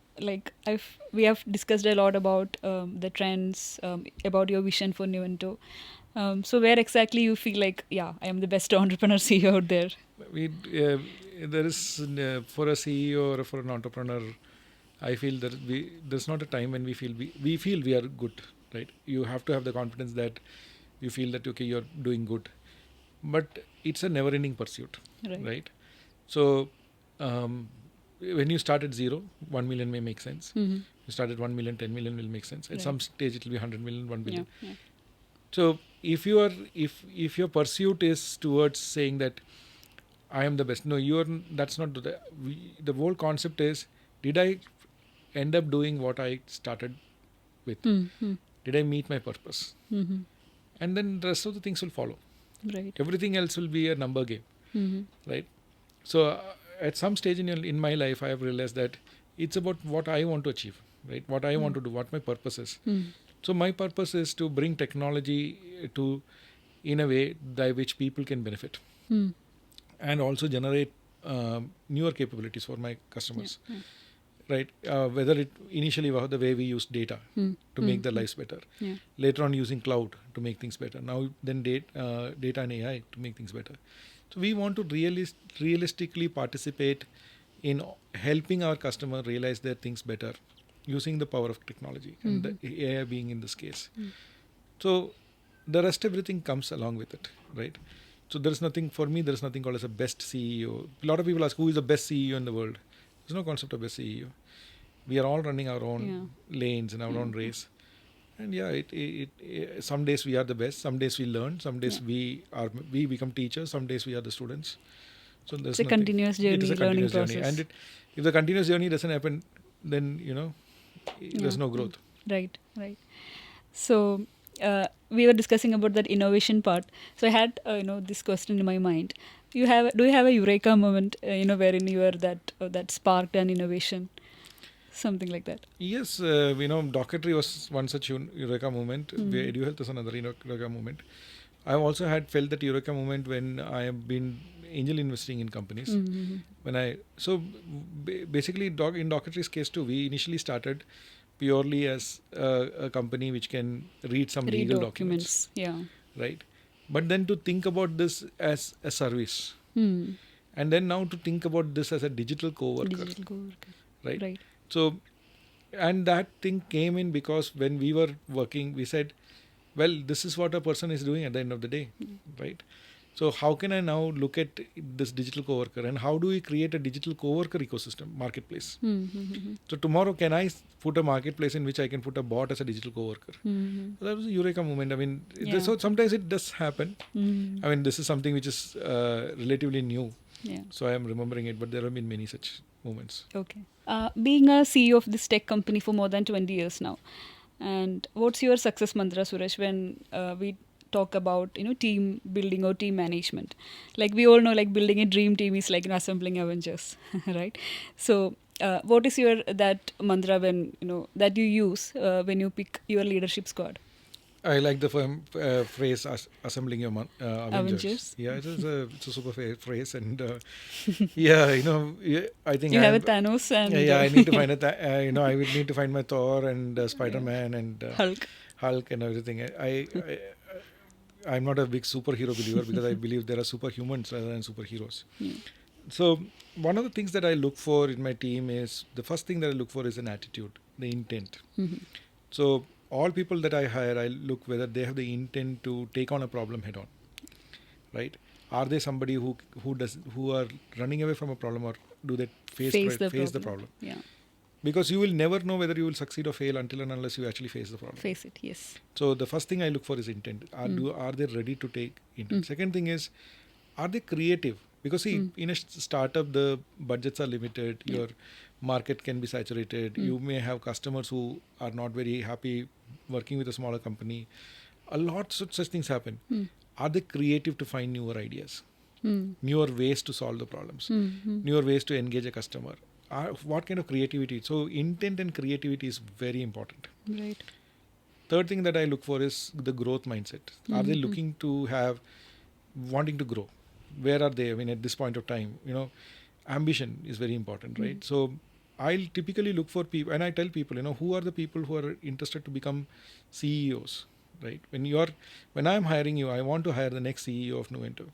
we have discussed a lot about the trends, about your vision for Nuvento, So where exactly you feel like, yeah, I am the best entrepreneur CEO out there? We, uh, there is for a CEO or for an entrepreneur, I feel that there's not a time when we feel we are good, right? You have to have the confidence that you feel that okay, you're doing good, but it's a never-ending pursuit, Right. right? So um, when you start at zero, 1 million may make sense. Mm-hmm. You start at 1 million, 10 million will make sense. At Right. some stage, it will be 100 million, 1 billion. Yeah. So if your pursuit is towards saying that I am the best, no, that's not the whole concept is, did I end up doing what I started with? Mm-hmm. Did I meet my purpose? Mm-hmm. And then the rest of the things will follow. Right. Everything else will be a number game, Mm-hmm. right? So at some stage in my life, I have realized that it's about what I want to achieve, right? What I want to do, what my purpose is. Mm. So my purpose is to bring technology to in a way by which people can benefit, Mm. and also generate newer capabilities for my customers, right? Whether it initially was the way we used data Mm. to make their lives better, Yeah. later on using cloud to make things better, now then data and AI to make things better. So we want to realistically participate in helping our customer realize their things better using the power of technology, and the AI being in this case. So the rest everything comes along with it, right? So there's nothing for me. There's nothing called as a best CEO. A lot of people ask who is the best CEO in the world. There's no concept of best CEO. We are all running our own lanes in our own race, and yeah, some days we are the best. Some days we learn. Some days we become teachers. Some days we are the students. So there's It's a continuous journey, It is a learning continuous journey, process. and if the continuous journey doesn't happen, then there's no growth. Right. So we were discussing about that innovation part. So I had this question in my mind. Do you have a eureka moment? Wherein you are that sparked an innovation, something like that. Yes, Docketry was one such eureka moment. Where EduHealth is another eureka moment. I've also had felt that eureka moment when I have been angel investing in companies. Mm-hmm. Basically in Docketry's case too, we initially started purely as a company which can read some Read legal documents, Yeah. right? But then to think about this as a service, Hmm. and then now to think about this as a digital co-worker, Digital coworker. right? Right. So, and that thing came in because when we were working, we said, well, this is what a person is doing at the end of the day, right? So how can I now look at this digital coworker, and how do we create a digital coworker ecosystem, marketplace? Mm-hmm. So tomorrow, can I put a marketplace in which I can put a bot as a digital coworker? Mm-hmm. So that was a eureka moment. I mean, Yeah. so sometimes it does happen. Mm-hmm. I mean, this is something which is relatively new. Yeah. So I am remembering it, but there have been many such moments. Okay. Being a CEO of this tech company for more than 20 years now, and what's your success mantra, Suresh, when we talk about team building or team management? Like we all know, like building a dream team is like assembling Avengers, right? So what is your that mantra when that you use when you pick your leadership squad? I like the phrase assembling your Avengers. Avengers. Yeah, it's a super phrase, and yeah, I think You have a Thanos and yeah, I need to find I would need to find my Thor and Spider-Man and Hulk and everything. I'm not a big superhero believer because I believe there are superhumans rather than superheroes. Yeah. So one of the things that I look for in my team is, the first thing that I look for is an attitude, the intent. Mm-hmm. So all people that I hire, I look whether they have the intent to take on a problem head on, right? Are they somebody who are running away from a problem, or do they face the problem? Yeah. Because you will never know whether you will succeed or fail until and unless you actually face the problem. Face it, yes. So the first thing I look for is intent. Are they ready to take intent? Second thing is, are they creative? Because see, in a startup, the budgets are limited. Yeah. Your market can be saturated. You may have customers who are not very happy working with a smaller company. A lot such things happen. Are they creative to find newer ideas, newer ways to solve the problems, newer ways to engage a customer? What kind of creativity? So intent and creativity is very important. Right. Third thing that I look for is the growth mindset. Are they looking to wanting to grow? Where are they? I mean, at this point of time, ambition is very important, right? So I'll typically look for people, and I tell people, who are the people who are interested to become CEOs? right? When I'm hiring you, I want to hire the next CEO of Nuvento,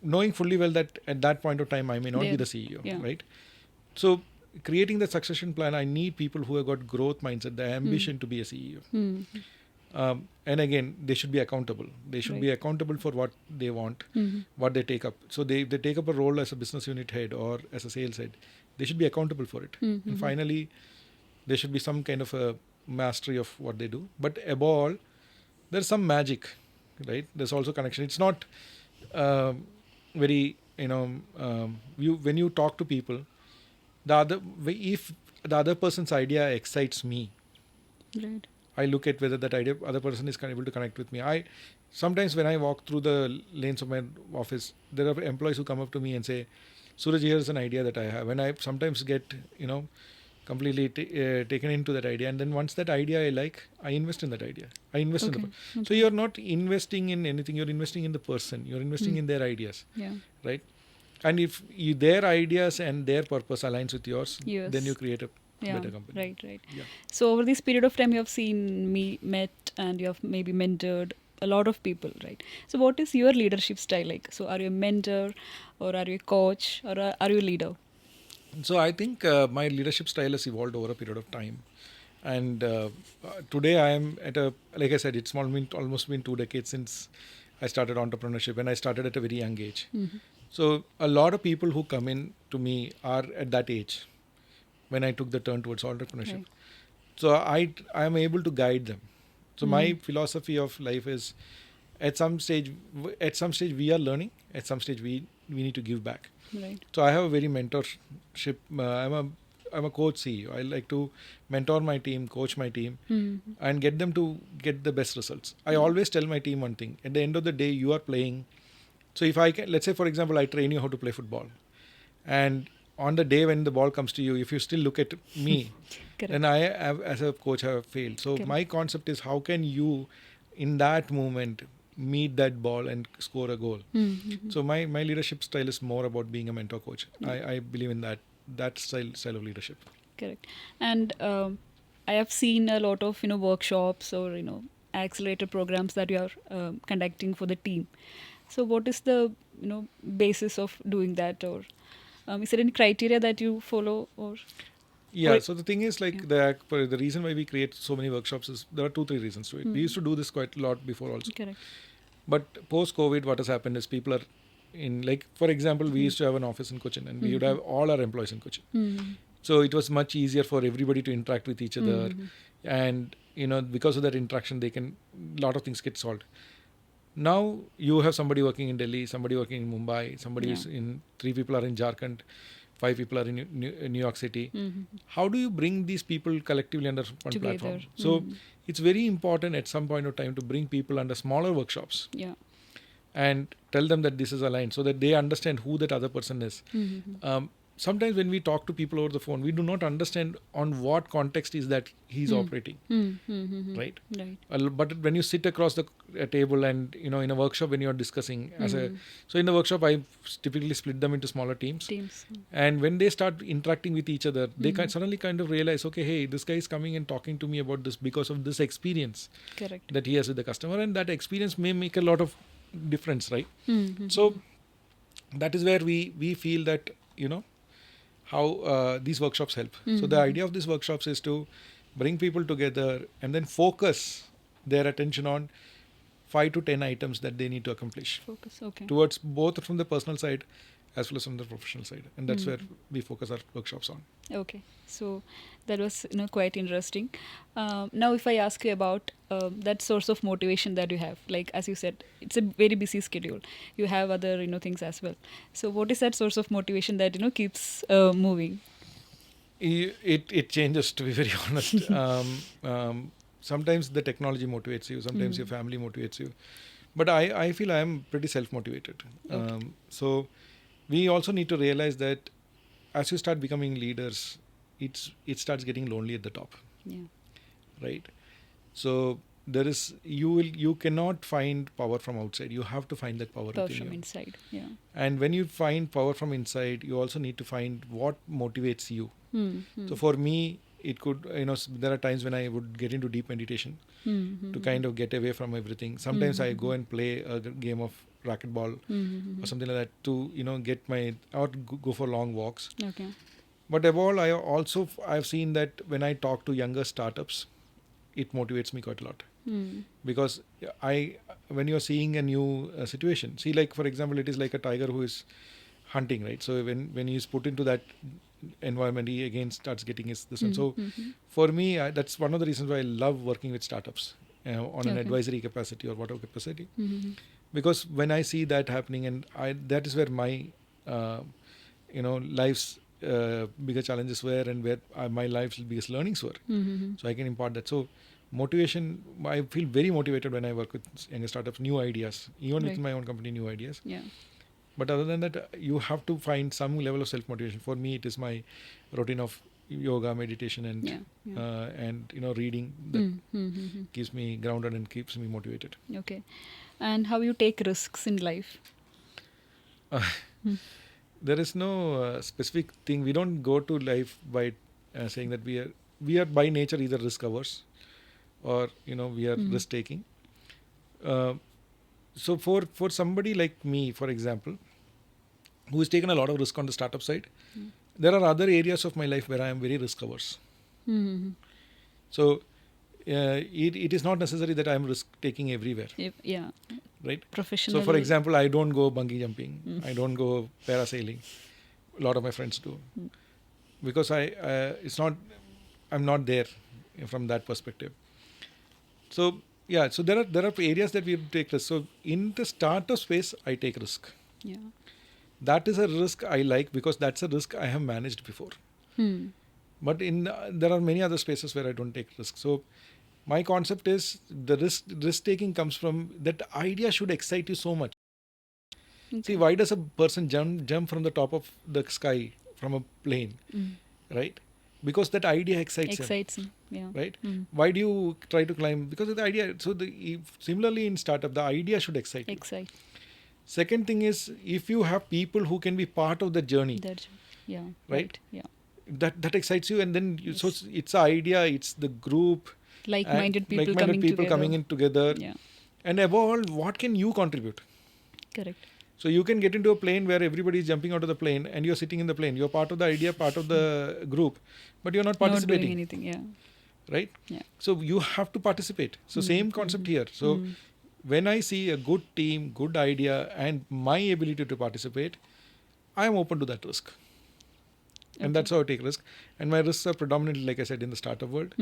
knowing fully well that at that point of time I may not be the CEO, Yeah. right? So creating the succession plan, I need people who have got growth mindset, the ambition to be a CEO. And again, they should be accountable. They should be accountable for what they want, what they take up. So they take up a role as a business unit head or as a sales head, they should be accountable for it. And finally, there should be some kind of a mastery of what they do. But above all, there's some magic, right? There's also connection. It's not very, when you talk to people, if the other person's idea excites me, Right. I look at whether that other person is able to connect with me. Sometimes when I walk through the lanes of my office, there are employees who come up to me and say, Suraj, here's an idea that I have. And I sometimes get, completely taken into that idea. And then once that idea I like, I invest in that idea. I invest in the person. So you're not investing in anything. You're investing in the person. You're investing in their ideas. Yeah. Right? And if their ideas and their purpose aligns with yours, then you create a better company. Right. Yeah. So over this period of time, you have seen me met and you have maybe mentored a lot of people, right? So what is your leadership style like? So are you a mentor or are you a coach or are you a leader? So I think my leadership style has evolved over a period of time. And today I am like I said, it's almost been 2 decades since I started entrepreneurship, and I started at a very young age. So a lot of people who come in to me are at that age when I took the turn towards entrepreneurship. Right. So I am able to guide them. So my philosophy of life is, at some stage we are learning, at some stage we need to give back. Right. So I have a very mentorship. I'm a coach CEO. I like to mentor my team, coach my team, and get them to get the best results. I always tell my team one thing: at the end of the day, you are playing. So if I can, let's say for example, I train you how to play football, and on the day when the ball comes to you, if you still look at me, then I have, as a coach, have failed. So my concept is, how can you, in that moment, meet that ball and score a goal? So my leadership style is more about being a mentor coach. I believe in that style of leadership. Correct. And I have seen a lot of workshops or accelerator programs that you are conducting for the team. So what is the basis of doing that, or is there any criteria that you follow, or? Yeah, so the thing is, like, the reason why we create so many workshops is there are 2-3 reasons to it. We used to do this quite a lot before also. Correct. But post-COVID, what has happened is people are in, like, for example, we used to have an office in Cochin, and we would have all our employees in Cochin. So it was much easier for everybody to interact with each other. And, because of that interaction, a lot of things get solved. Now you have somebody working in Delhi, somebody working in Mumbai, somebody is 3 people are in Jharkhand, 5 people are in New York City. How do you bring these people collectively under one platform? So it's very important at some point of time to bring people under smaller workshops. Yeah. And tell them that this is aligned, so that they understand who that other person is. Sometimes when we talk to people over the phone, we do not understand on what context is that he's operating. Right? But when you sit across the table and in a workshop, when you're discussing so in the workshop I typically split them into smaller teams. And when they start interacting with each other, they can suddenly kind of realize, okay, hey, this guy is coming and talking to me about this because of this experience that he has with the customer, and that experience may make a lot of difference, right? So that is where we feel that how these workshops help. So the idea of these workshops is to bring people together and then focus their attention on 5 to 10 items that they need to accomplish. Towards both from the personal side as well as from the professional side, and that's where we focus our workshops on. Okay, so that was quite interesting. Now if I ask you about that source of motivation that you have, like as you said, it's a very busy schedule, you have other things as well. So what is that source of motivation that keeps moving? It changes, to be very honest. Sometimes the technology motivates you, sometimes your family motivates you, but I feel I am pretty self-motivated. So we also need to realize that as you start becoming leaders, it starts getting lonely at the top. Right? So there is you cannot find power from outside. You have to find that power within you. From inside. And when you find power from inside, you also need to find what motivates you. So for me, it could, there are times when I would get into deep meditation to kind of get away from everything. Sometimes I go and play a game of racquetball or something like that to, get my, or go for long walks. Okay. But above all, I've seen that when I talk to younger startups, it motivates me quite a lot. Because when you're seeing a new situation, see, like for example, it is like a tiger who is hunting, right? So when he's put into that environment, he again starts getting his this one. So for me, that's one of the reasons why I love working with startups on an advisory capacity or whatever capacity. Because when I see that happening, and that is where my life's bigger challenges were, and where my life's biggest learnings were. So I can impart that. So motivation, I feel very motivated when I work with younger startups, new ideas, even with my own company, new ideas. Yeah. But other than that, you have to find some level of self-motivation. For me, it is my routine of yoga, meditation, and reading that keeps me grounded and keeps me motivated. Okay. And how you take risks in life? There is no specific thing. We don't go to life by saying that we are by nature either risk averse or we are risk taking. So for somebody like me, for example, who has taken a lot of risk on the startup side, there are other areas of my life where I am very risk averse. So it is not necessary that I am risk taking everywhere. Yeah. Right. Professional. So for example, I don't go bungee jumping. I don't go parasailing. A lot of my friends do, because I'm not there from that perspective. So yeah, so there are areas that we take risk. So in the startup space, I take risk. Yeah. That is a risk I like because that's a risk I have managed before. But there are many other spaces where I don't take risks. So my concept is the risk taking comes from that idea should excite you so much. Okay. See, why does a person jump from the top of the sky from a plane, right? Because that idea excites him. Yeah. Right? Why do you try to climb? Because of the idea. So similarly in startup, the idea should excite you. Second thing is, if you have people who can be part of the journey, right? Yeah. That excites you, and then so it's an idea, it's the group, like-minded people coming in together. Yeah. And above all, what can you contribute? Correct. So you can get into a plane where everybody is jumping out of the plane and you're sitting in the plane. You're part of the idea, part of the group, but you're not participating. Not doing anything, yeah. Right? Yeah. So you have to participate. So same concept here. So when I see a good team, good idea, and my ability to participate, I am open to that risk. And that's how I take risk. And my risks are predominantly, like I said, in the startup world.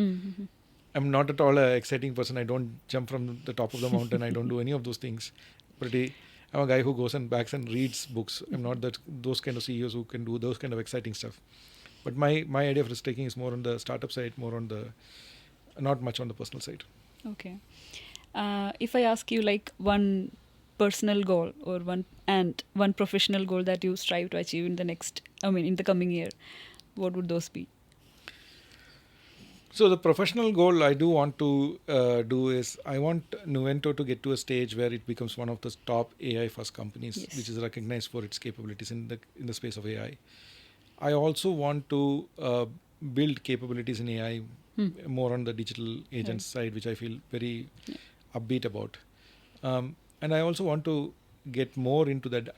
I'm not at all an exciting person. I don't jump from the top of the mountain. I don't do any of those things. I'm a guy who goes and backs and reads books. I'm not those kind of CEOs who can do those kind of exciting stuff. But my idea of risk taking is more on the startup side, not much on the personal side. Okay. If I ask you like one personal goal or one professional goal that you strive to achieve in the coming year, what would those be? So the professional goal I do want to do is I want Nuvento to get to a stage where it becomes one of the top AI first companies, which is recognized for its capabilities in the space of AI. I also want to build capabilities in AI more on the digital agent side, which I feel very upbeat about. And I also want to get more into that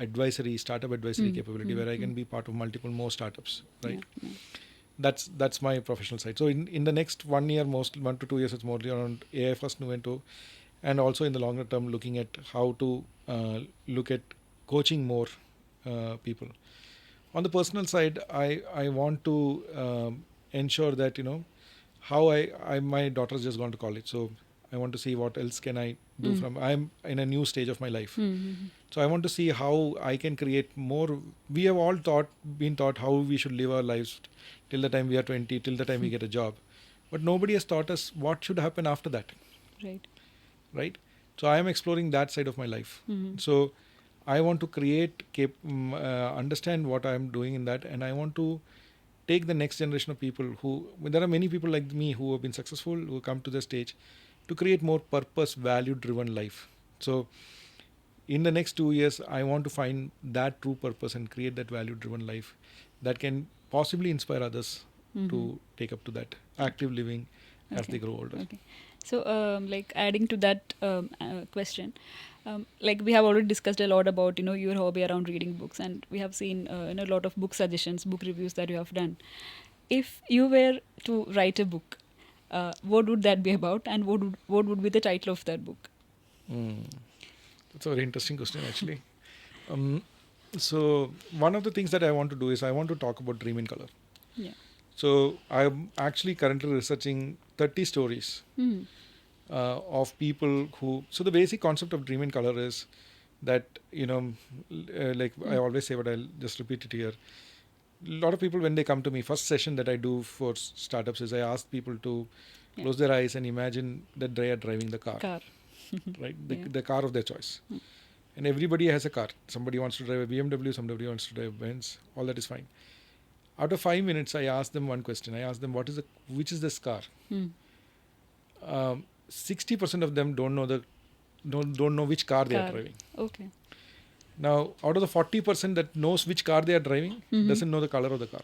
startup advisory capability where I can be part of multiple more startups, right? Yeah. That's my professional side. So in the next 1 year, 1 to 2 years, it's more around AI first Nuvento, and also in the longer term, looking at how to look at coaching more people. On the personal side, I want to ensure that how my daughter's just gone to college, so I want to see what else can I do I'm in a new stage of my life. So I want to see how I can create more. We have all been taught how we should live our lives till the time we are 20, till the time we get a job. But nobody has taught us what should happen after that. Right? So I am exploring that side of my life. So I want to understand what I am doing in that, and I want to take the next generation of people there are many people like me who have been successful, who come to the stage to create more purpose, value-driven life. So in the next 2 years, I want to find that true purpose and create that value-driven life that can possibly inspire others to take up to that active living as Okay. they grow older. Okay. So, like adding to that question, like we have already discussed a lot about your hobby around reading books, and we have seen a lot of book suggestions, book reviews that you have done. If you were to write a book, what would that be about, and what would be the title of that book? Mm. That's a very interesting question, actually. So one of the things that I want to do is I want to talk about dream in color. Yeah. So I'm actually currently researching 30 stories Mm. of people who. So the basic concept of dream in color is that like I always say, but I'll just repeat it here. A lot of people, when they come to me, first session that I do for startups is I ask people to Yeah. close their eyes and imagine that they are driving the car, Car. right? Yeah. The car of their choice. Mm. And everybody has a car. Somebody wants to drive a BMW, somebody wants to drive a Benz. All that is fine. Out of 5 minutes, I ask them one question. I ask them, which is this car? Mm. 60% of them don't know which car they are driving. Okay. Now, out of the 40% that knows which car they are driving, Mhm. doesn't know the color of the car.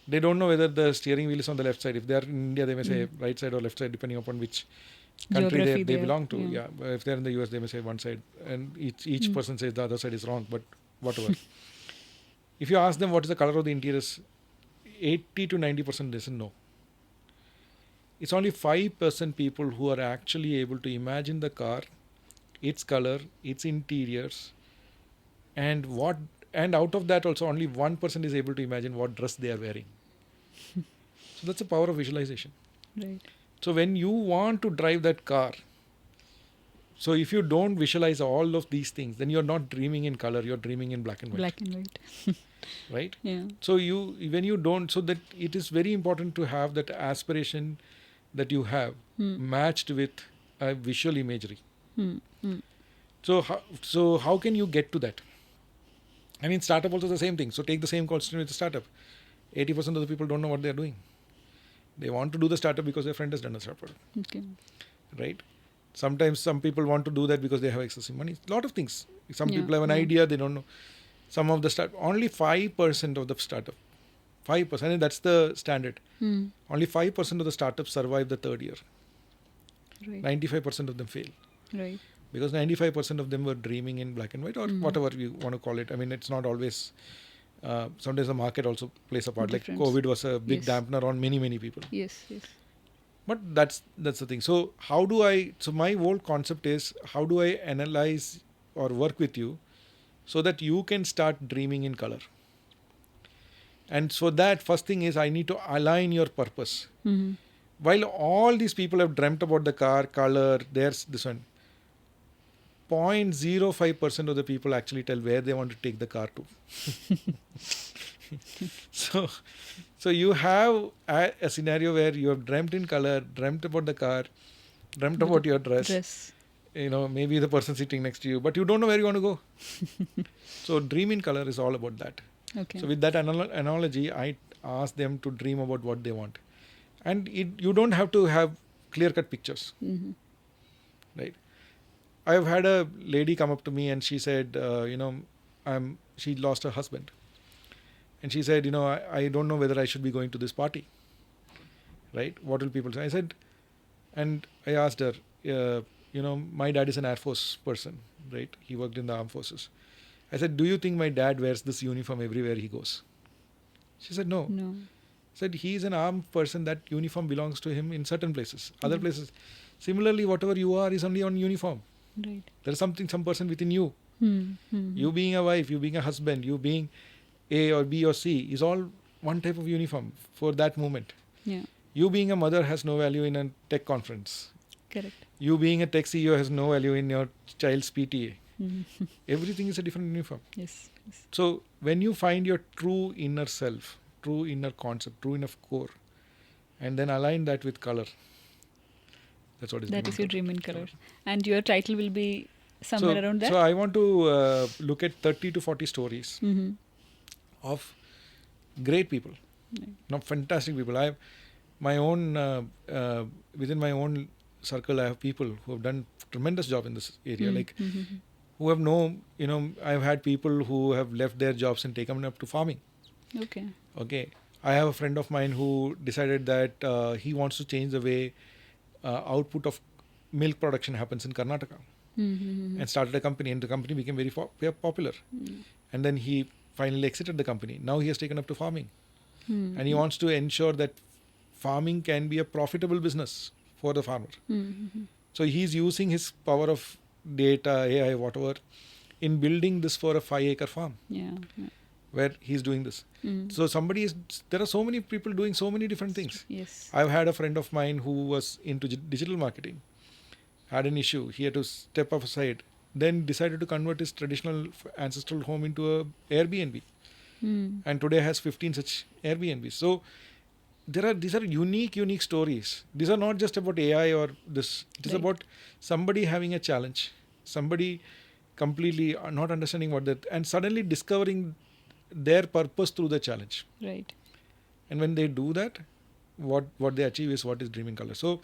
They don't know whether the steering wheel is on the left side. If they are in India, they may say right side or left side, depending upon which country Geography they there, belong to. yeah. Yeah. But if they're in the US, they may say one side, and each person says the other side is wrong. But whatever. If you ask them what is the color of the interiors, 80 to 90% doesn't know. It's only 5% people who are actually able to imagine the car, its color, its interiors, and out of that also only 1% is able to imagine what dress they are wearing. So that's the power of visualization. Right. So when you want to drive that car, so if you don't visualize all of these things, then you're not dreaming in color, you're dreaming in black and white. Black and white. Right? Yeah. So when you don't, so that it is very important to have that aspiration that you have matched with a visual imagery. Mm. Mm. So how can you get to that? I mean, startup also the same thing. So take the same question with the startup. 80% of the people don't know what they're doing. They want to do the startup because their friend has done a startup. Okay. Right? Sometimes some people want to do that because they have excessive money. A lot of things. Some Yeah, people have an yeah. idea, they don't know. Some of the only 5% of the startup, 5%, and that's the standard. Mm. Only 5% of the startups survive the third year. Right. 95% of them fail. Right. Because 95% of them were dreaming in black and white or whatever you want to call it. I mean, it's not always. Sometimes the market also plays a part. Difference. Like COVID was a big Yes. dampener on many people. Yes. Yes. But that's the thing. So so my whole concept is how do I analyze or work with you so that you can start dreaming in color. And so that first thing is I need to align your purpose. Mm-hmm. While all these people have dreamt about the car, color, there's this one. 0.05% of the people actually tell where they want to take the car to. So you have a scenario where you have dreamt in color, dreamt about the car, dreamt about your dress. Maybe the person sitting next to you, but you don't know where you want to go. So dream in color is all about that. Okay. So with that analogy, I ask them to dream about what they want. And you don't have to have clear-cut pictures. Mm-hmm. Right? I've had a lady come up to me and she said, she lost her husband. And she said, I don't know whether I should be going to this party. Right? What will people say? I said, and I asked her, my dad is an Air Force person, right? He worked in the armed forces. I said, do you think my dad wears this uniform everywhere he goes? She said, no. No. I said, he is an armed person. That uniform belongs to him in certain places. Other places. Similarly, whatever you are is only on uniform. Right. There is some person within you. Mm-hmm. You being a wife, you being a husband, you being A or B or C is all one type of uniform for that moment. Yeah. You being a mother has no value in a tech conference. Correct. You being a tech CEO has no value in your child's PTA. Mm-hmm. Everything is a different uniform. Yes. Yes. So when you find your true inner self, true inner concept, true inner core, and then align that with color, that's what is. That is your dream in color, and your title will be somewhere around that. So I want to look at 30 to 40 stories Mm-hmm. of great people, Right. fantastic people. I have my own within my own circle. I have people who have done tremendous job in this area, like Mm-hmm. who have I've had people who have left their jobs and taken up to farming. Okay. Okay, I have a friend of mine who decided that he wants to change the way output of milk production happens in Karnataka, and started a company, and the company became very popular. And then he finally exited the company. Now he has taken up to farming, and he wants to ensure that farming can be a profitable business for the farmer. So he's using his power of data, AI, whatever, in building this for a 5-acre farm. Where he's doing this. So there are so many people doing so many different things. Yes. I've had a friend of mine who was into digital marketing, had an issue, he had to step aside, then decided to convert his traditional ancestral home into a Airbnb, and today has 15 such Airbnbs. So these are unique stories. These are not just about AI or this. It is about somebody having a challenge, somebody completely not understanding what that, and suddenly discovering their purpose through the challenge. Right. And when they do that, what they achieve is what is dreaming color. So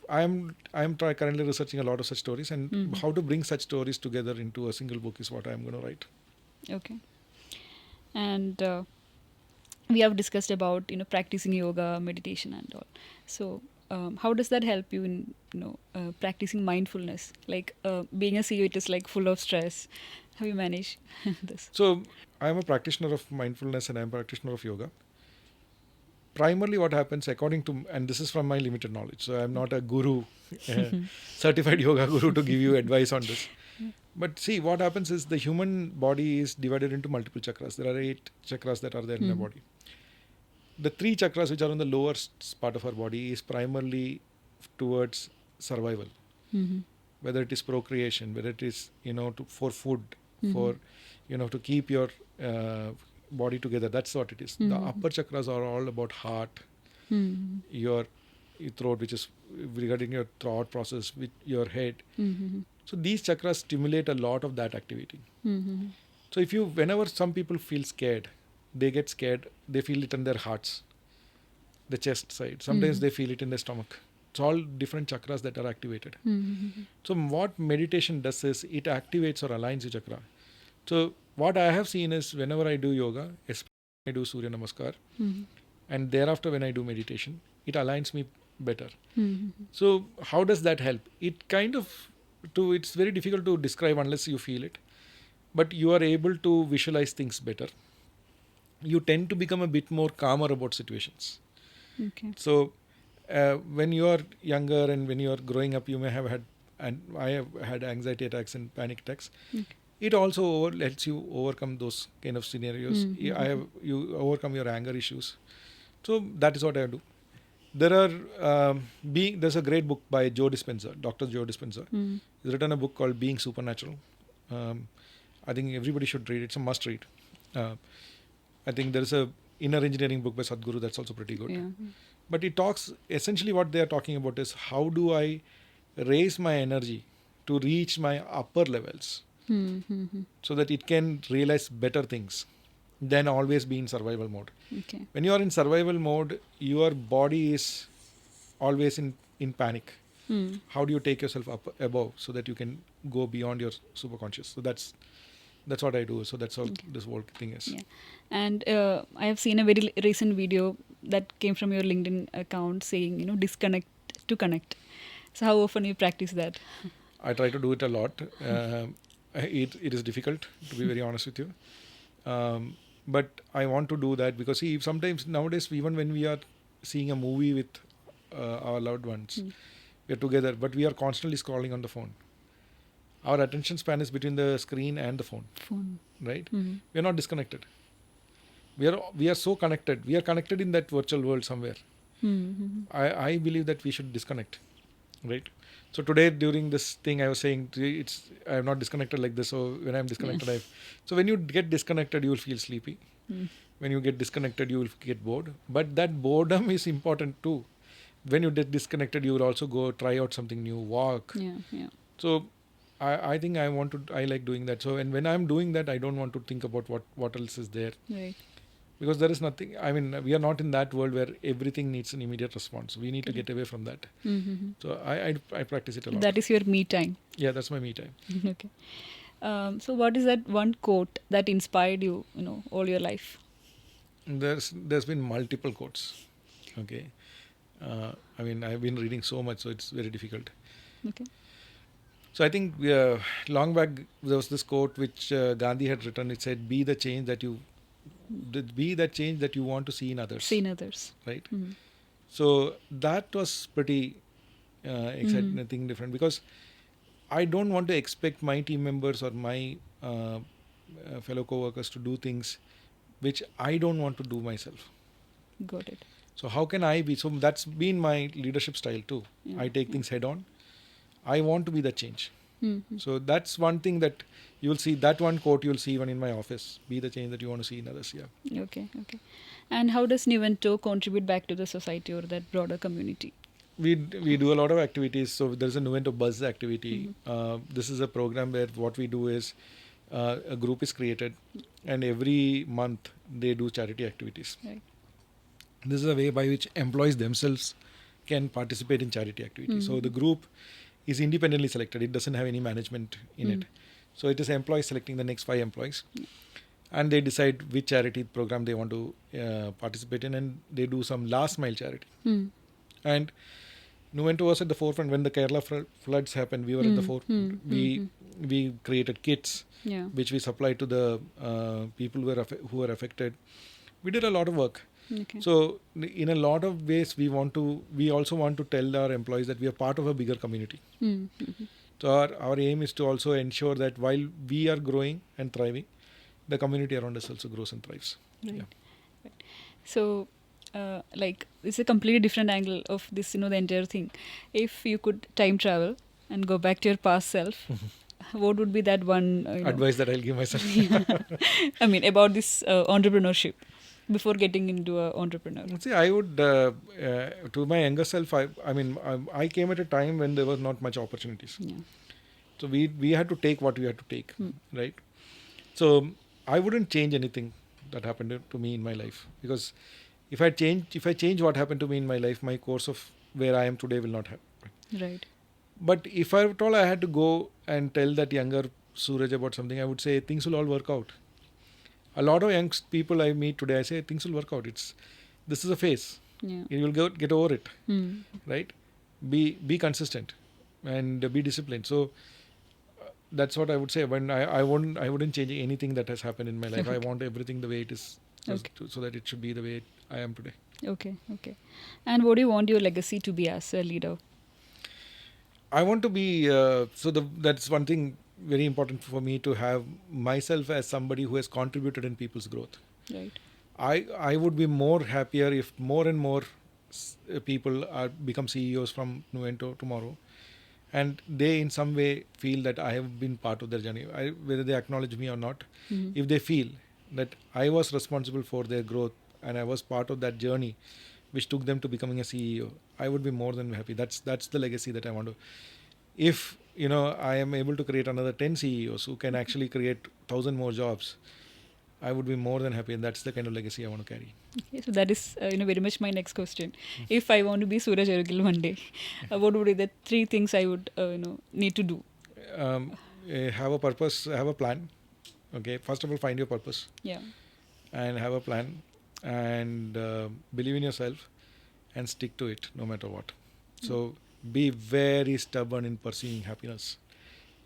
I am currently researching a lot of such stories, and how to bring such stories together into a single book is what I am going to write. Okay. And we have discussed about practicing yoga, meditation, and all. So how does that help you in practicing mindfulness? Like being a CEO, it is like full of stress. How you manage this? So I am a practitioner of mindfulness and I am a practitioner of yoga. Primarily what happens according to, and this is from my limited knowledge, so I am not a guru, certified yoga guru to give you advice on this. But see, what happens is the human body is divided into multiple chakras. There are 8 chakras that are there in the body. The 3 chakras which are on the lower part of our body is primarily towards survival. Whether it is procreation, whether it is for food, for to keep your body together. That's what it is. The upper chakras are all about heart, your throat, which is regarding your thought process, with your head. So these chakras stimulate a lot of that activity. So whenever some people feel scared, they get scared, they feel it in their hearts, the chest side. Sometimes they feel it in their stomach. It's all different chakras that are activated. So what meditation does is it activates or aligns your chakra. So what I have seen is whenever I do yoga, especially when I do Surya Namaskar, and thereafter when I do meditation, it aligns me better. So how does that help? It's very difficult to describe unless you feel it, but you are able to visualize things better. You tend to become a bit more calmer about situations. Okay. So when you are younger and when you are growing up, you may have had, and I have had anxiety attacks and panic attacks. It also lets you overcome those kind of scenarios. You overcome your anger issues. So that is what I do. There's a great book by Joe Dispenza, Dr. Joe Dispenza. He's written a book called Being Supernatural. I think everybody should read it. It's a must read. I think there is a inner engineering book by Sadhguru that's also pretty good. Yeah. But it talks, essentially what they are talking about is how do I raise my energy to reach my upper levels so that it can realize better things than always be in survival mode. Okay. When you are in survival mode, your body is always in panic. How do you take yourself up above so that you can go beyond your superconscious? So that's what I do. So that's all this whole thing is. Yeah. And I have seen a very recent video that came from your LinkedIn account saying, disconnect to connect. So how often you practice that? I try to do it a lot. It is difficult, to be very honest with you. But I want to do that because sometimes nowadays, even when we are seeing a movie with our loved ones, we are together, but we are constantly scrolling on the phone. Our attention span is between the screen and the phone. Right? We are not disconnected. We are so connected. We are connected in that virtual world somewhere. I believe that we should disconnect. Right? So today during this thing I was saying I have not disconnected like this. So when I am disconnected, so when you get disconnected, you will feel sleepy. When you get disconnected, you will get bored. But that boredom is important too. When you get disconnected, you will also go try out something new, walk. Yeah. So I think I like doing that. So when I'm doing that, I don't want to think about what else is there. Right. Because there is nothing, we are not in that world where everything needs an immediate response. We need to get away from that. So I practice it a lot. That is your me time. Yeah, that's my me time. Okay. So what is that one quote that inspired you, all your life? There's been multiple quotes. Okay. I mean, I've been reading so much, so it's very difficult. Okay. So I think long back there was this quote which Gandhi had written. It said, "Be the change that you, be that change that you want to see in others." Seen others. Right. Mm. So that was pretty exciting, thing different, because I don't want to expect my team members or my fellow co-workers to do things which I don't want to do myself. Got it. So how can I be? So that's been my leadership style too. Yeah, I take yeah. things head on. I want to be the change. Mhm. So that's one thing that you will see. That one quote you will see even in my office. Be the change that you want to see in others. Yeah. Okay. Okay. And how does Nuvento contribute back to the society or that broader community? We do a lot of activities. So there's a Nuvento Buzz activity. This is a program where what we do is a group is created, and every month they do charity activities. Right. This is a way by which employees themselves can participate in charity activities. So the group is independently selected. It doesn't have any management in it. So it is employees selecting the next 5 employees, and they decide which charity program they want to participate in, and they do some last mile charity. And Nuvento was at the forefront when the Kerala floods happened. We were at the forefront. We created kits Yeah. which we supplied to the people who were affected. We did a lot of work. Okay. So in a lot of ways, we also want to tell our employees that we are part of a bigger community. So our aim is to also ensure that while we are growing and thriving, the community around us also grows and thrives. Right. Yeah. Right. So, like, it's a completely different angle of this, the entire thing. If you could time travel and go back to your past self, what would be that one Advice that I'll give myself. I mean, about this entrepreneurship before getting into an entrepreneur? See, I would, to my younger self, I came at a time when there was not much opportunities. Yeah. So we had to take what we had to take, right? So I wouldn't change anything that happened to me in my life, because if I change what happened to me in my life, my course of where I am today will not happen. Right. But if I told I had to go and tell that younger Suraj about something, I would say things will all work out. A lot of young people I meet today, I say things will work out. This is a phase. Yeah. You will get over it, right? Be consistent and be disciplined. So that's what I would say. When I wouldn't change anything that has happened in my life. I want everything the way it is, so that it should be the way I am today. Okay. Okay. And what do you want your legacy to be as a leader? I want to be that's one thing very important for me, to have myself as somebody who has contributed in people's growth. Right. I would be more happier if more and more people become CEOs from Nuvento tomorrow, and they in some way feel that I have been part of their journey. Whether they acknowledge me or not, if they feel that I was responsible for their growth and I was part of that journey which took them to becoming a CEO, I would be more than happy. That's the legacy that I want to. If I am able to create another 10 CEOs who can actually create 1,000 more jobs, I would be more than happy, and that's the kind of legacy I want to carry. Okay, so that is very much my next question. If I want to be Suraj Arugil one day, what would be the 3 things I would need to do? Have a purpose, have a plan. Okay, first of all, find your purpose. Yeah. And have a plan, and believe in yourself, and stick to it no matter what. So be very stubborn in pursuing happiness.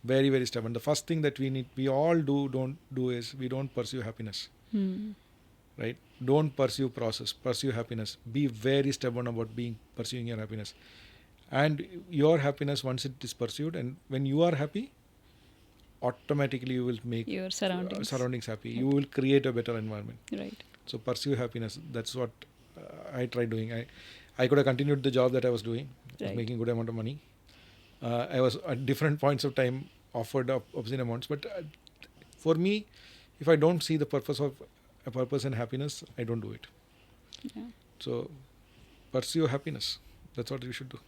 Very, very stubborn. The first thing that we all don't do is we don't pursue happiness. Right? Don't pursue process, pursue happiness. Be very stubborn about pursuing your happiness. And your happiness, once it is pursued, and when you are happy, automatically you will make Your surroundings happy. Right. You will create a better environment. Right. So pursue happiness. That's what I tried doing. I could have continued the job that I was doing. I was making good amount of money. I was at different points of time offered obscene amounts. But for me, if I don't see the purpose and happiness, I don't do it. Yeah. So pursue happiness. That's what we should do.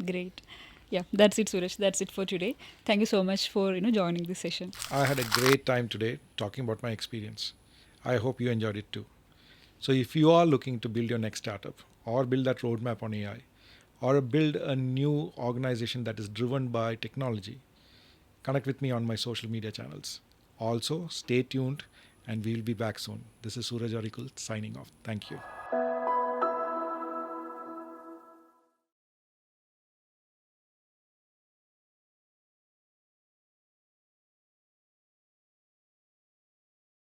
Great. Yeah, that's it, Suresh. That's it for today. Thank you so much for joining this session. I had a great time today talking about my experience. I hope you enjoyed it too. So if you are looking to build your next startup, or build that roadmap on AI, or build a new organization that is driven by technology, connect with me on my social media channels. Also, stay tuned and we will be back soon. This is Suraj Arikul signing off. Thank you.